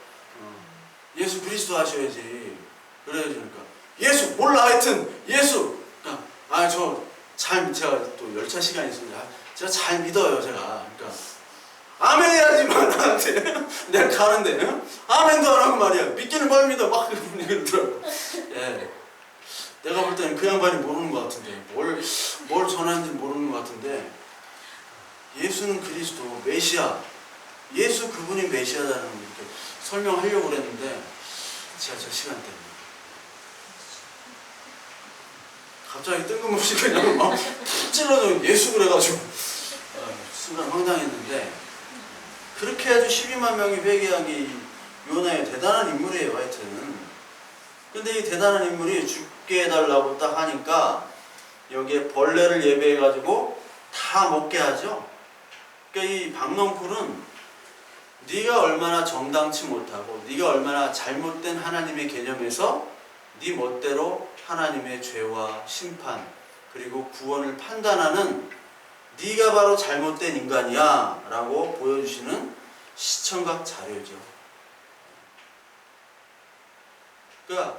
예수 그리스도 하셔야지. 그러니까 예수 몰라 하여튼 예수. 그러니까 제가 또 열차 시간이 있습니다. 제가 잘 믿어요 제가. 그러니까 아멘 해야지만 나한테 내가 가는데 아멘도 안 하고 말이야. 믿기는 뭘 믿어 막 그러더라고. 내가 볼 때는 그 양반이 모르는 것 같은데 뭘 전하는지 모르는 것 같은데 예수는 그리스도 메시아. 예수 그분이 메시아라는 걸 이렇게 설명하려고 그랬는데 지하철 시간 때문에 갑자기 뜬금없이 그냥 막 찔러서 예수 그래가지고 순간 황당했는데 그렇게 해도 12만 명이 회개한 게 요나의 대단한 인물이에요. 하여튼 근데 이 대단한 인물이 죽게 해달라고 딱 하니까 여기에 벌레를 예배해가지고 다 먹게 하죠. 그러니까 이 박넝쿨은 네가 얼마나 정당치 못하고 네가 얼마나 잘못된 하나님의 개념에서 네 멋대로 하나님의 죄와 심판 그리고 구원을 판단하는 네가 바로 잘못된 인간이야 라고 보여주시는 시청각 자료죠. 그러니까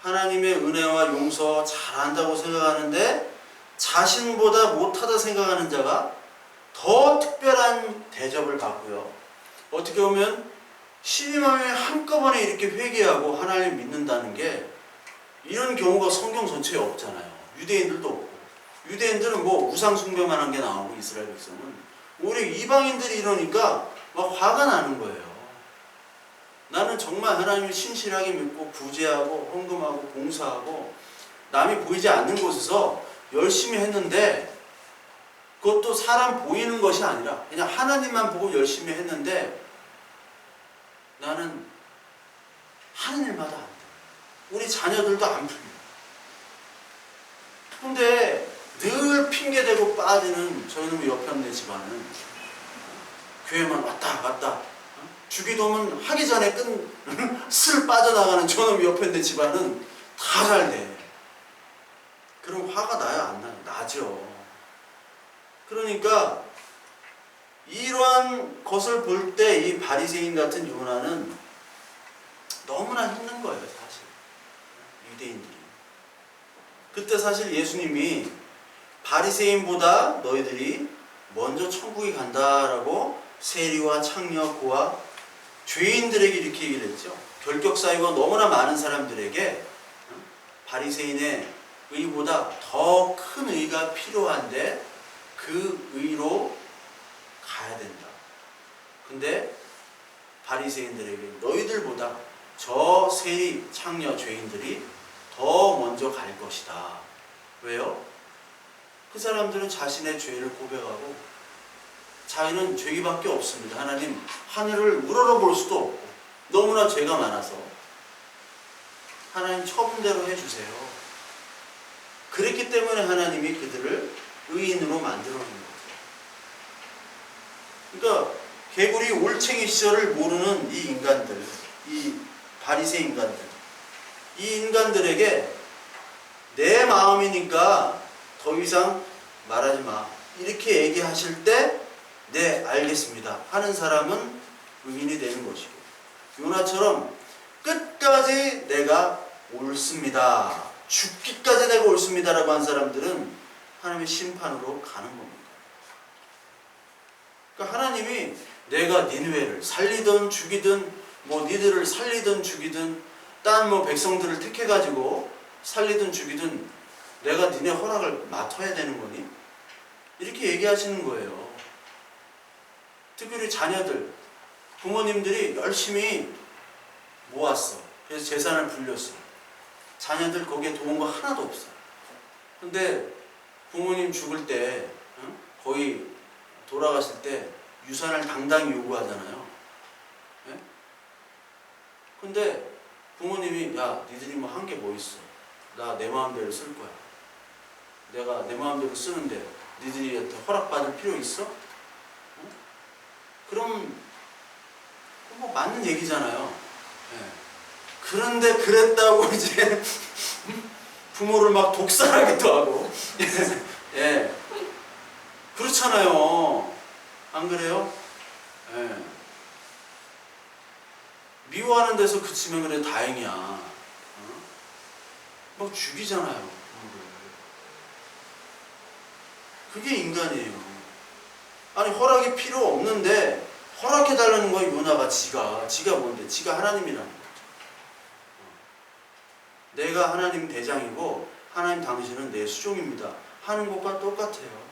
하나님의 은혜와 용서 잘한다고 생각하는데 자신보다 못하다 생각하는 자가 더 특별한 대접을 받고요. 어떻게 보면 12만 명이 한꺼번에 이렇게 회개하고 하나님을 믿는다는 게 이런 경우가 성경 전체에 없잖아요. 유대인들도 없고 유대인들은 뭐 우상 숭배만 한 게 나오고 이스라엘 백성은 오히려 이방인들이 이러니까 막 화가 나는 거예요. 나는 정말 하나님을 신실하게 믿고 구제하고 헌금하고 봉사하고 남이 보이지 않는 곳에서 열심히 했는데 그것도 사람 보이는 것이 아니라 그냥 하나님만 보고 열심히 했는데 나는 하는 일마다 안 돼. 우리 자녀들도 안 풀려. 근데 늘 핑계대고 빠지는 저희는 옆에 없는 집안은 교회만 왔다 갔다 주기도문 하기 전에 슬 빠져나가는 저놈 옆에 있는 집안은 다 잘 돼. 그럼 화가 나요? 안 나요? 나죠. 그러니까 이러한 것을 볼 때 이 바리새인 같은 요나는 너무나 힘든 거예요. 사실 유대인들이. 그때 사실 예수님이 바리새인보다 너희들이 먼저 천국에 간다라고 세리와 창녀, 고아, 죄인들에게 이렇게 얘기를 했죠. 결격 사유가 너무나 많은 사람들에게 바리새인의 의보다 더 큰 의가 필요한데 그 의로 가야 된다. 근데 바리새인들에게 너희들보다 저 세리 창녀 죄인들이 더 먼저 갈 것이다. 왜요? 그 사람들은 자신의 죄를 고백하고 자기는 죄밖에 없습니다. 하나님, 하늘을 우러러볼 수도 없고 너무나 죄가 많아서 하나님 처분대로 해주세요. 그랬기 때문에 하나님이 그들을 의인으로 만들어 놓은 거죠. 그러니까 개구리 올챙이 시절을 모르는 이 인간들, 이 바리새 인간들, 이 인간들에게 내 마음이니까 더 이상 말하지 마, 이렇게 얘기하실 때 네, 알겠습니다 하는 사람은 의인이 되는 것이고, 요나처럼 끝까지 내가 옳습니다, 죽기까지 내가 옳습니다 라고 한 사람들은 하나님의 심판으로 가는 겁니다. 그러니까 하나님이 내가 니느웨를 살리든 죽이든 니들을 살리든 죽이든 딴 백성들을 택해가지고 살리든 죽이든 내가 니네 허락을 맡아야 되는 거니? 이렇게 얘기하시는 거예요. 특별히 자녀들, 부모님들이 열심히 모았어. 그래서 재산을 불렸어. 자녀들 거기에 도운 거 하나도 없어. 근데 부모님 죽을 때, 거의 돌아가실 때 유산을 당당히 요구하잖아요. 네? 근데 부모님이 야, 니들이 한 게 뭐 있어? 나 내 마음대로 쓸 거야. 내가 내 마음대로 쓰는데 니들이 허락받을 필요 있어? 응? 그럼 맞는 얘기잖아요. 네. 그런데 그랬다고 이제 부모를 막 독살하기도 하고 예. 그렇잖아요. 안 그래요? 예. 미워하는 데서 그치면 그래 다행이야. 막 죽이잖아요. 그게 인간이에요. 아니 허락이 필요 없는데 허락해달라는 거야. 요나가 지가 뭔데? 지가 하나님이라는 거죠. 내가 하나님 대장이고 하나님 당신은 내 수종입니다 하는 것과 똑같아요.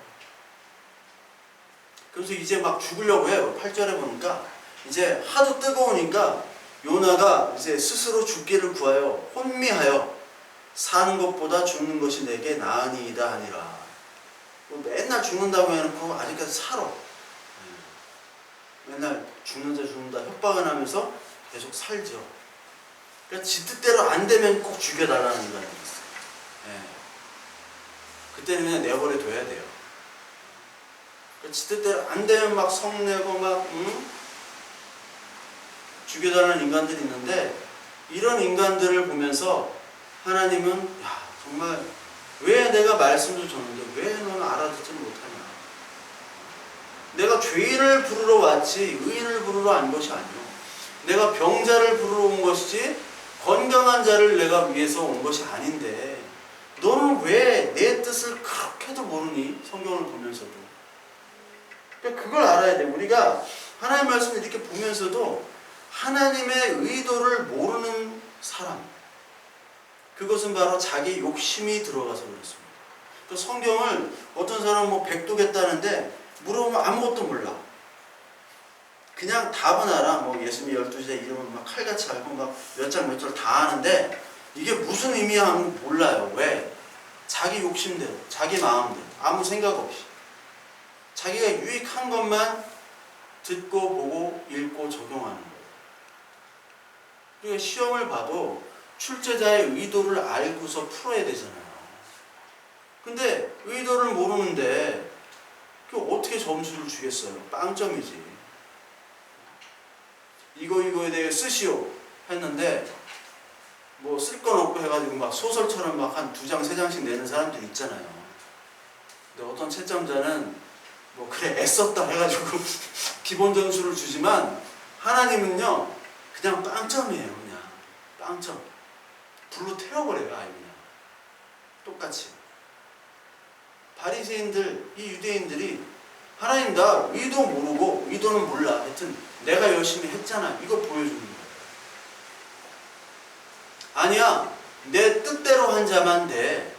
그래서 이제 막 죽으려고 해요. 8절에 보니까 이제 하도 뜨거우니까 요나가 이제 스스로 죽기를 구하여 혼미하여 사는 것보다 죽는 것이 내게 나으니이다 하니라. 맨날 죽는다고 해놓고 아직까지 살아. 맨날 죽는다 협박을 하면서 계속 살죠. 그러니까 지 뜻대로 안 되면 꼭 죽여달라는 인간이 있어요. 그때는 그냥 내버려 둬야 돼요. 지 뜻대로 안 되면 막 성내고 막 죽여달라는 인간들이 있는데, 이런 인간들을 보면서 하나님은 야, 정말 왜 내가 말씀도 줬는데 왜 너는 알아듣지 못하냐. 내가 죄인을 부르러 왔지 의인을 부르러 온 것이 아니오. 내가 병자를 부르러 온 것이지 건강한 자를 내가 위해서 온 것이 아닌데 너는 왜 내 뜻을 그렇게도 모르니? 성경을 보면서도. 그러니까 그걸 알아야 돼. 우리가 하나님의 말씀을 이렇게 보면서도 하나님의 의도를 모르는 사람, 그것은 바로 자기 욕심이 들어가서 그렇습니다. 그러니까 성경을 어떤 사람은 백독했다는데 물어보면 아무것도 몰라. 그냥 답은 알아. 예수님 12제자 이름은 막 칼같이 알고 막 몇 장 몇 절 다 아는데 이게 무슨 의미야 하면 몰라요. 왜? 자기 욕심대로, 자기 마음대로, 아무 생각 없이 자기가 유익한 것만 듣고 보고 읽고 적용하는 거예요. 그러니까 시험을 봐도 출제자의 의도를 알고서 풀어야 되잖아요. 근데 의도를 모르는데 어떻게 점수를 주겠어요? 빵점이지. 이거에 대해 쓰시오 했는데 쓸 건 없고 해가지고 막 소설처럼 막 한 2장 3장씩 내는 사람들 있잖아요. 근데 어떤 채점자는 그래 애썼다 해가지고 기본 점수를 주지만 하나님은요 그냥 빵점이에요. 그냥 빵점. 불로 태워버려요. 아예 그냥 똑같이. 바리새인들, 이 유대인들이 하나님 나 의도 모르고 의도는 몰라. 하여튼 내가 열심히 했잖아. 이거 보여주는 거예요. 아니야, 내 뜻대로 한 자만 돼.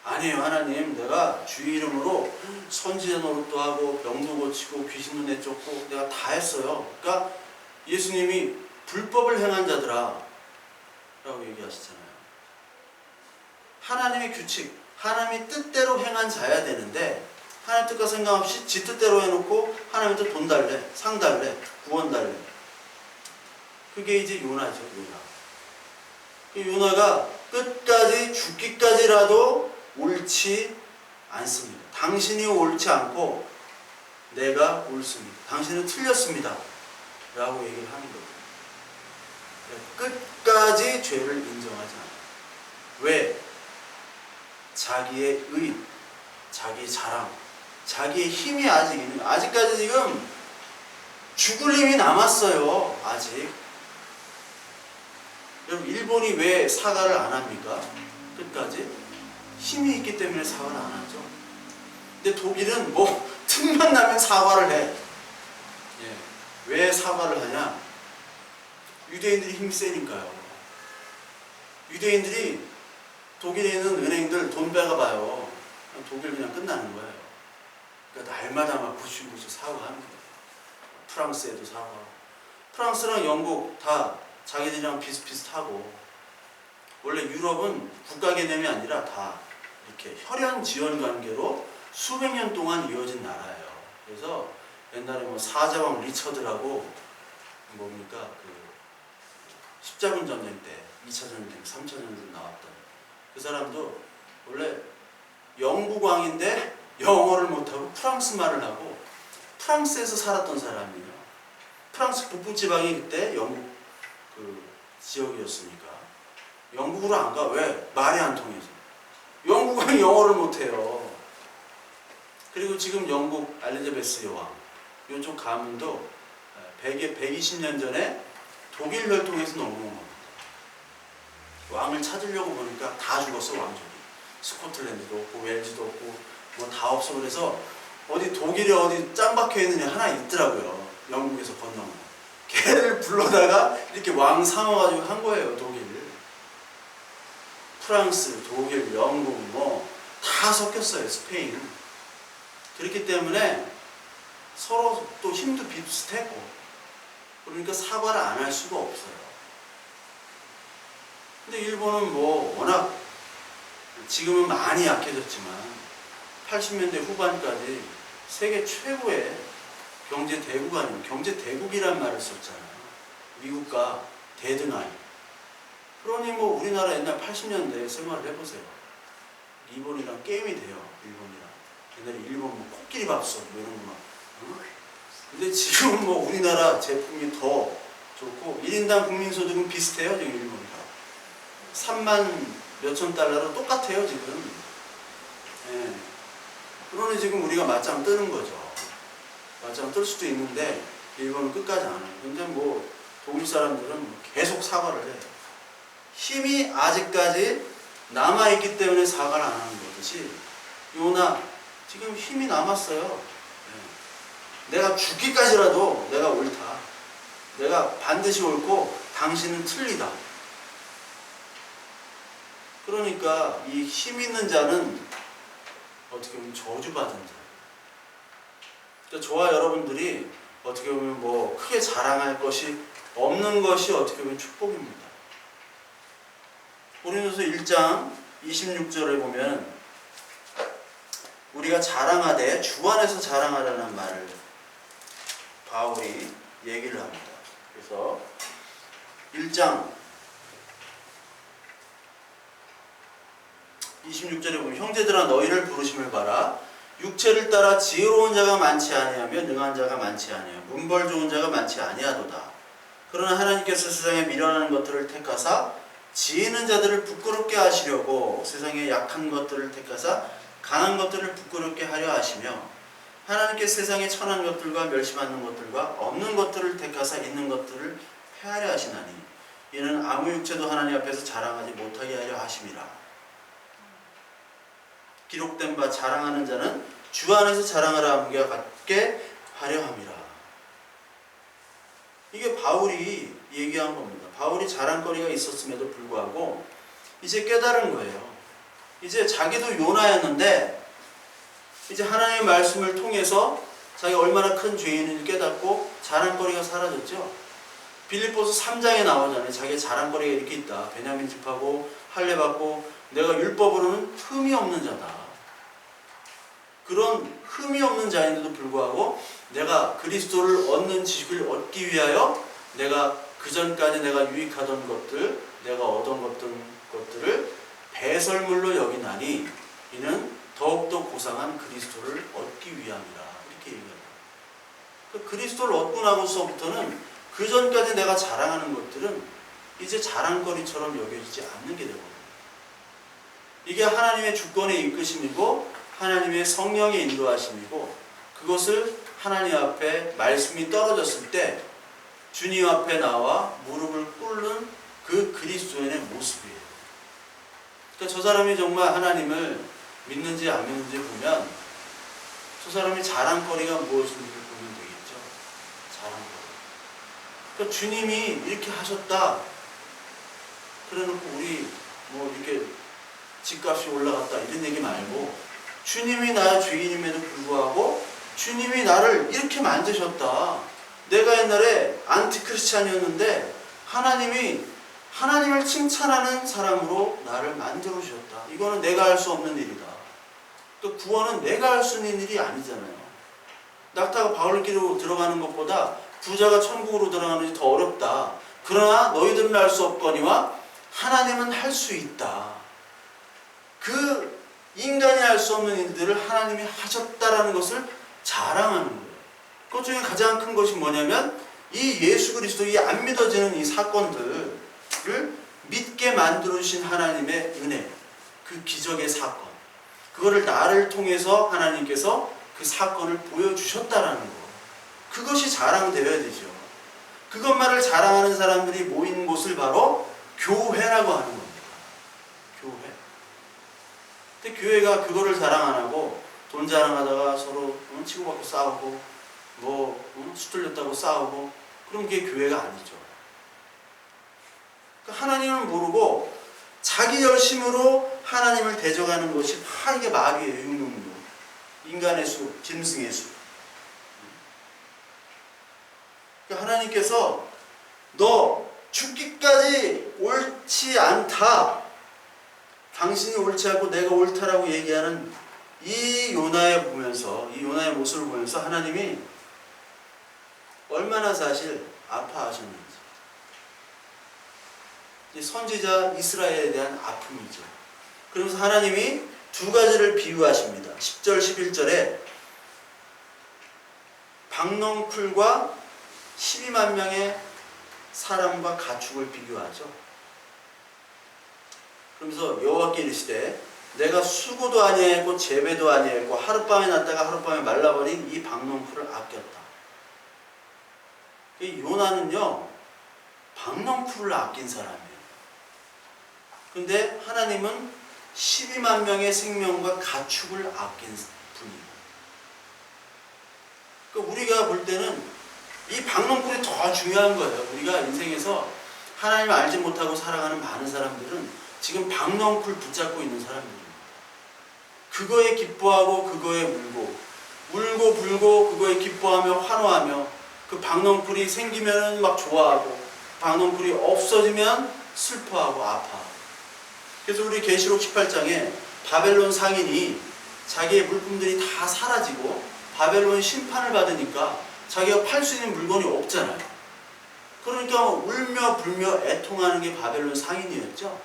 아니에요, 하나님. 내가 주의 이름으로 선지자 노릇도 하고 병도 고치고 귀신도 내쫓고 내가 다 했어요. 그러니까 예수님이 불법을 행한 자들아 라고 얘기하시잖아요. 하나님의 규칙, 하나님의 뜻대로 행한 자야 되는데 하나님 뜻과 생각 없이 지 뜻대로 해놓고 하나님한테 돈 달래, 상 달래, 구원 달래. 그게 이제 요나죠, 요나. 요나가 끝까지 죽기까지라도 옳지 않습니다. 당신이 옳지 않고 내가 옳습니다. 당신은 틀렸습니다. 라고 얘기를 하는 거예요. 끝까지 죄를 인정하지 않아요. 왜? 자기의 의, 자기 자랑, 자기의 힘이 아직 있는 거예요. 아직까지 지금 죽을 힘이 남았어요. 아직. 여러분, 일본이 왜 사과를 안 합니까? 끝까지? 힘이 있기 때문에 사과를 안 하죠. 근데 독일은 뭐 틈만 나면 사과를 해. 예. 왜 사과를 하냐? 유대인들이 힘이 세니까요. 유대인들이 독일에 있는 은행들 돈 빼가봐요. 독일 그냥 끝나는 거예요. 그러니까 날마다 막 부슈부슈 사과하는 거예요. 프랑스에도 사과. 프랑스랑 영국 다 자기들이랑 비슷비슷하고, 원래 유럽은 국가 개념이 아니라 다 이렇게 혈연 지연 관계로 수백 년 동안 이어진 나라예요. 그래서 옛날에 뭐 사자왕 리처드라고 뭡니까 그 십자군 전쟁 때 2차 전쟁, 3차 전쟁 나왔던 그 사람도 원래 영국 왕인데 영어를 못하고 프랑스 말을 하고 프랑스에서 살았던 사람이에요. 프랑스 북부 지방이 그때 영국 그 지역이었으니까 영국으로 안 가. 왜? 말이 안 통해서. 영국은 영어를 못해요. 그리고 지금 영국 엘리자베스 여왕 이쪽 가문도 120년 전에 독일 혈통에서 넘어온 겁니다. 왕을 찾으려고 보니까 다 죽었어, 왕족이. 스코틀랜드도 없고 웰즈도 없고 뭐 다 없어. 그래서 어디 독일에 어디 짱 박혀 있는 애 하나 있더라고요. 영국에서 건너온. 걔를 불러다가 이렇게 왕 삼아가지고 한 거예요, 독일. 프랑스, 독일, 영국 뭐 다 섞였어요, 스페인. 그렇기 때문에 서로 또 힘도 비슷했고, 그러니까 사과를 안 할 수가 없어요. 근데 일본은 뭐 워낙 지금은 많이 약해졌지만 80년대 후반까지 세계 최고의 경제 대국 아니면 경제 대국이란 말을 썼잖아요. 미국과 대등한. 그러니 뭐 우리나라 옛날 80년대 생활을 해보세요. 일본이랑 게임이 돼요. 일본이랑. 옛날에 일본 뭐 코끼리 밥솥 뭐 이런 거 막. 근데 지금 뭐 우리나라 제품이 더 좋고 1인당 국민소득은 비슷해요. 지금 일본이랑. 3만 몇천 달러로 똑같아요. 지금. 예. 그러니 지금 우리가 맞짱 뜨는 거죠. 맞짱 뜰 수도 있는데 일본은 끝까지 안 해요. 근데 뭐 독일 사람들은 계속 사과를 해요. 힘이 아직까지 남아있기 때문에 사과를 안 하는 거듯이 요나 지금 힘이 남았어요. 네. 내가 죽기까지라도 내가 옳다. 내가 반드시 옳고 당신은 틀리다. 그러니까 이 힘 있는 자는 어떻게 보면 저주받은 자. 그러니까 저와 여러분들이 어떻게 보면 뭐 크게 자랑할 것이 없는 것이 어떻게 보면 축복입니다. 고린도서 1장 26절에 보면 우리가 자랑하되 주 안에서 자랑하라는 말을 바울이 얘기를 합니다. 그래서 1장 26절에 보면 형제들아 너희를 부르심을 봐라. 육체를 따라 지혜로운 자가 많지 아니하며 능한 자가 많지 아니하며 문벌 좋은 자가 많지 아니하도다. 그러나 하나님께서 세상에 미련한 것들을 택하사 지혜 있는 자들을 부끄럽게 하시려고 세상에 약한 것들을 택하사 강한 것들을 부끄럽게 하려 하시며 하나님께서 세상에 천한 것들과 멸시받는 것들과 없는 것들을 택하사 있는 것들을 폐하려 하시나니 이는 아무 육체도 하나님 앞에서 자랑하지 못하게 하려 하심이라. 기록된 바 자랑하는 자는 주 안에서 자랑하라 함과 같게 하려 함이라. 이게 바울이 얘기한 겁니다. 바울이 자랑거리가 있었음에도 불구하고 이제 깨달은 거예요. 이제 자기도 요나였는데 이제 하나님의 말씀을 통해서 자기가 얼마나 큰 죄인인지 깨닫고 자랑거리가 사라졌죠. 빌립보서 3장에 나오잖아요. 자기의 자랑거리가 이렇게 있다. 베냐민 집하고 할례받고 내가 율법으로는 흠이 없는 자다. 그런 흠이 없는 자인데도 불구하고 내가 그리스도를 얻는 지식을 얻기 위하여 내가 그전까지 내가 유익하던 것들, 내가 얻은 것들을 배설물로 여기나니 이는 더욱더 고상한 그리스도를 얻기 위함이라. 이렇게 얘기합니다. 그리스도를 얻고 나서부터는 그전까지 내가 자랑하는 것들은 이제 자랑거리처럼 여겨지지 않는 게 되거든요. 이게 하나님의 주권의 이끄심이고 하나님의 성령의 인도하심이고 그것을 하나님 앞에 말씀이 떨어졌을 때 주님 앞에 나와 무릎을 꿇는 그 그리스도인의 모습이에요. 그러니까 저 사람이 정말 하나님을 믿는지 안 믿는지 보면 저 사람이 자랑거리가 무엇인지를 보면 되겠죠. 자랑거리. 그러니까 주님이 이렇게 하셨다. 그래놓고 우리 뭐 이렇게 집값이 올라갔다 이런 얘기 말고 주님이 나 죄인임에도 불구하고 주님이 나를 이렇게 만드셨다. 내가 옛날에 안티크리스찬이었는데 하나님을 칭찬하는 사람으로 나를 만들어 주셨다. 이거는 내가 할 수 없는 일이다. 또 구원은 내가 할 수 있는 일이 아니잖아요. 낙타가 바울길로 들어가는 것보다 부자가 천국으로 들어가는 것이 더 어렵다. 그러나 너희들은 할 수 없거니와 하나님은 할 수 있다. 그 인간이 할 수 없는 일들을 하나님이 하셨다라는 것을 자랑하는 거예요. 그 중에 가장 큰 것이 뭐냐면 이 예수 그리스도, 이 안 믿어지는 이 사건들을 믿게 만들어주신 하나님의 은혜, 그 기적의 사건, 그거를 나를 통해서 하나님께서 그 사건을 보여주셨다라는 거, 그것이 자랑되어야 되죠. 그것만을 자랑하는 사람들이 모인 곳을 바로 교회라고 하는 겁니다. 교회. 근데 교회가 그거를 자랑 안 하고 돈 자랑하다가 서로 치고받고 싸우고 수틀렸다고 싸우고, 그럼 그게 교회가 아니죠. 그러니까 하나님을 모르고 자기 열심으로 하나님을 대적하는 것이 다 이게 마귀의 융능력, 인간의 수, 짐승의 수. 그러니까 하나님께서 너 죽기까지 옳지 않다, 당신이 옳지 않고 내가 옳다라고 얘기하는 이 요나의 모습을 보면서 하나님이 얼마나 사실 아파하셨는지, 선지자 이스라엘에 대한 아픔이죠. 그러면서 하나님이 두 가지를 비유하십니다. 10절 11절에 박넝쿨과 12만 명의 사람과 가축을 비교하죠. 그러면서 여호와께 이르시되 내가 수고도 아니하였고 재배도 아니하였고 하룻밤에 났다가 하룻밤에 말라버린 이 박넝쿨을 아꼈다. 이 요나는요, 박넝쿨을 아낀 사람이에요. 근데 하나님은 12만 명의 생명과 가축을 아낀 분이에요. 그러니까 우리가 볼 때는 이 박넝쿨이 더 중요한 거예요. 우리가 인생에서 하나님을 알지 못하고 살아가는 많은 사람들은 지금 박넝쿨 붙잡고 있는 사람들입니다. 그거에 기뻐하고 그거에 울고 불고 그거에 기뻐하며 환호하며, 그 박넝쿨이 생기면 막 좋아하고 박넝쿨이 없어지면 슬퍼하고 아파하고. 그래서 우리 계시록 18장에 바벨론 상인이 자기의 물품들이 다 사라지고 바벨론 심판을 받으니까 자기가 팔 수 있는 물건이 없잖아요. 그러니까 울며 불며 애통하는 게 바벨론 상인이었죠.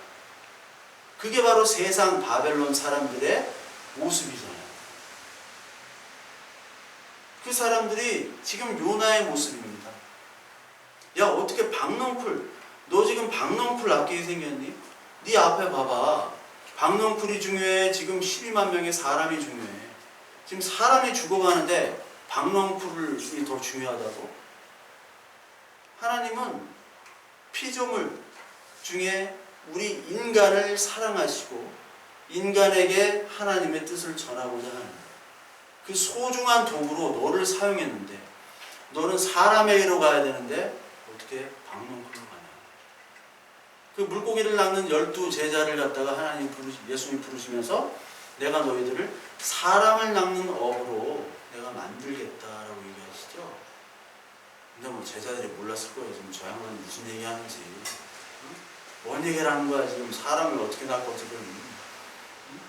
그게 바로 세상 바벨론 사람들의 모습이잖아요. 그 사람들이 지금 요나의 모습입니다. 야, 어떻게 박넝쿨, 너 지금 박넝쿨 아끼게 생겼니? 네 앞에 봐봐. 박넝쿨이 중요해? 지금 12만 명의 사람이 중요해? 지금 사람이 죽어가는데 박넝쿨이 더 중요하다고? 하나님은 피조물 중에 우리 인간을 사랑하시고 인간에게 하나님의 뜻을 전하고자 하는 그 소중한 도구로 너를 사용했는데, 너는 사람에게로 가야 되는데 어떻게 박넝쿨로 가냐? 그 물고기를 낚는 12제자를 갖다가 예수님이 부르시면서 내가 너희들을 사람을 낚는 어부로 내가 만들겠다라고 얘기하시죠. 근데 뭐 제자들이 몰랐을 거예요. 지금 저 양반이 무슨 얘기하는지. 응? 뭔 얘기를 하는 거야. 지금 사람을 어떻게 낚고 지금. 응?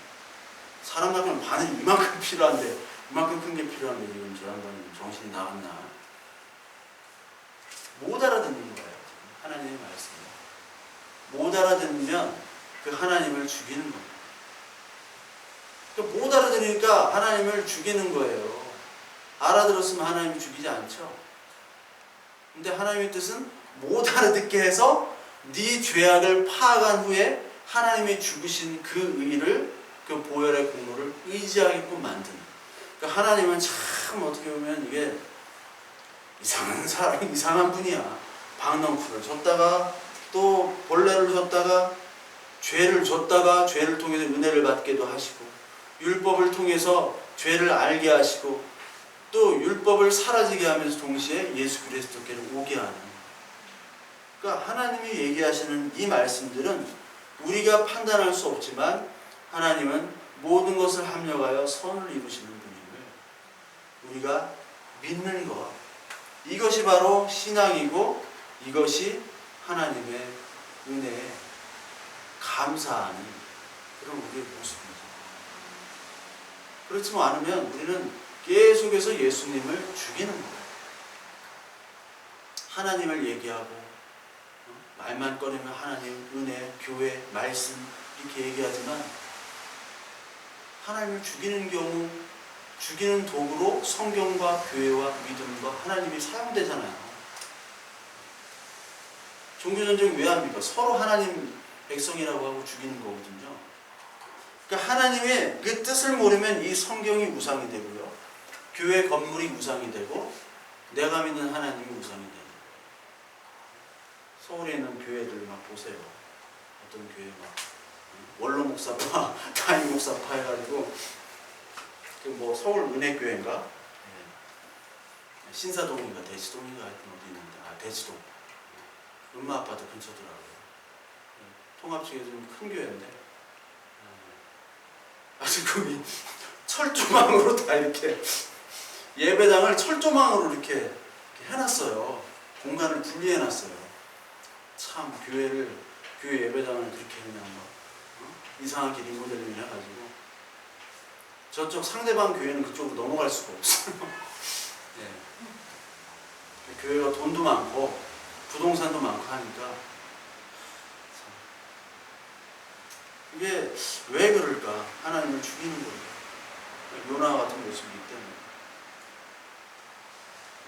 사람 낚으면 바늘이 이만큼 필요한데, 이만큼 큰 게 필요한데 지금 저 양반이 정신이 나갔나. 못 알아듣는 거예요. 하나님의 말씀을. 못 알아듣으면 그 하나님을 죽이는 겁니다. 못 알아들으니까 하나님을 죽이는 거예요. 알아들었으면 하나님이 죽이지 않죠. 근데 하나님의 뜻은 못 알아듣게 해서 네 죄악을 파악한 후에 하나님이 죽으신 그 의를, 그 보혈의 공로를 의지하게끔 만드는. 그러니까 하나님은 참 어떻게 보면 이게 이상한 사람, 이상한 분이야. 박넝쿨을 줬다가 또 벌레를 줬다가 죄를 줬다가 죄를 통해서 은혜를 받게도 하시고, 율법을 통해서 죄를 알게 하시고, 또 율법을 사라지게 하면서 동시에 예수 그리스도께로 오게 하는. 그러니까 하나님이 얘기하시는 이 말씀들은 우리가 판단할 수 없지만 하나님은 모든 것을 합력하여 선을 이루시는 분임을 우리가 믿는 것, 이것이 바로 신앙이고 이것이 하나님의 은혜에 감사하는 그런 우리의 모습입니다. 그렇지만 않으면 우리는 계속해서 예수님을 죽이는 거예요. 하나님을 얘기하고 말만 꺼내면 하나님, 은혜, 교회, 말씀 이렇게 얘기하지만 하나님을 죽이는 경우, 죽이는 도구로 성경과 교회와 믿음과 하나님이 사용되잖아요. 종교전쟁 왜 합니까? 서로 하나님 백성이라고 하고 죽이는 거거든요. 그러니까 하나님의 그 뜻을 모르면 이 성경이 우상이 되고요, 교회 건물이 우상이 되고, 내가 믿는 하나님이 우상이 되고. 서울에 있는 교회들 막 보세요. 어떤 교회 막 원로 목사파, 담임 목사파 해가지고 뭐 서울 은혜교회인가? 신사동인가 대치동인가 하여튼 어디 있는데, 대치동 음마 아파트 근처더라고요. 통합 측에 좀 큰 교회인데 아주 거기 철조망으로 다 이렇게 예배당을 철조망으로 이렇게 해놨어요. 공간을 분리해놨어요. 참 교회 예배당을 그렇게 그냥 막 이상하게 리모델링 해가지고 저쪽 상대방 교회는 그쪽으로 넘어갈 수가 없어요. 네. 교회가 돈도 많고 부동산도 많고 하니까 이게 왜 그럴까? 하나님을 죽이는 거예요. 요나 같은 모습이기 때문에.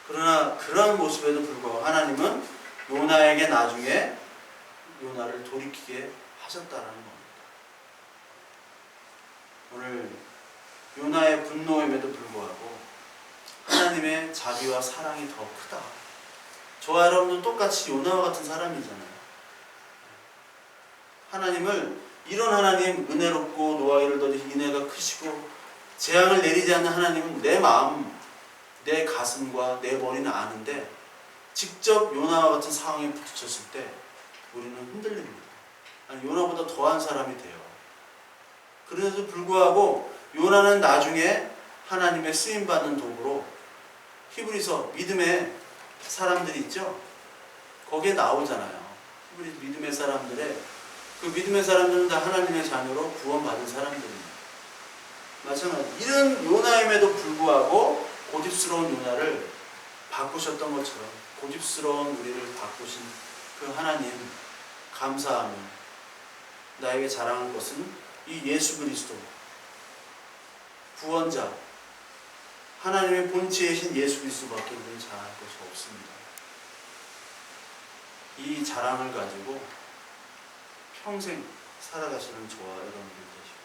그러나 그러한 모습에도 불구하고 하나님은 요나에게 나중에 요나를 돌이키게 하셨다는 겁니다. 오늘 요나의 분노임에도 불구하고 하나님의 자비와 사랑이 더 크다. 저와 여러분도 똑같이 요나와 같은 사람이잖아요. 하나님을, 이런 하나님, 은혜롭고 노하기를 더디 인애가 크시고 재앙을 내리지 않는 하나님은 내 마음, 내 가슴과 내 머리는 아는데 직접 요나와 같은 상황에 부딪혔을 때 우리는 흔들립니다. 아니, 요나보다 더한 사람이 돼요. 그런데도 불구하고 요나는 나중에 하나님의 쓰임받는 도구로, 히브리서 믿음의 사람들이 있죠? 거기에 나오잖아요. 히브리 믿음의 사람들의, 그 믿음의 사람들은 다 하나님의 자녀로 구원받은 사람들입니다. 마찬가지로 이런 요나임에도 불구하고 고집스러운 요나를 바꾸셨던 것처럼 고집스러운 우리를 바꾸신 그 하나님 감사하며 나에게 자랑할 것은 이 예수 그리스도 구원자, 하나님의 본체이신 예수 그리스도밖에 우리는 자랑할 것이 없습니다. 이 자랑을 가지고 평생 살아가시는 저와 여러분들 되시고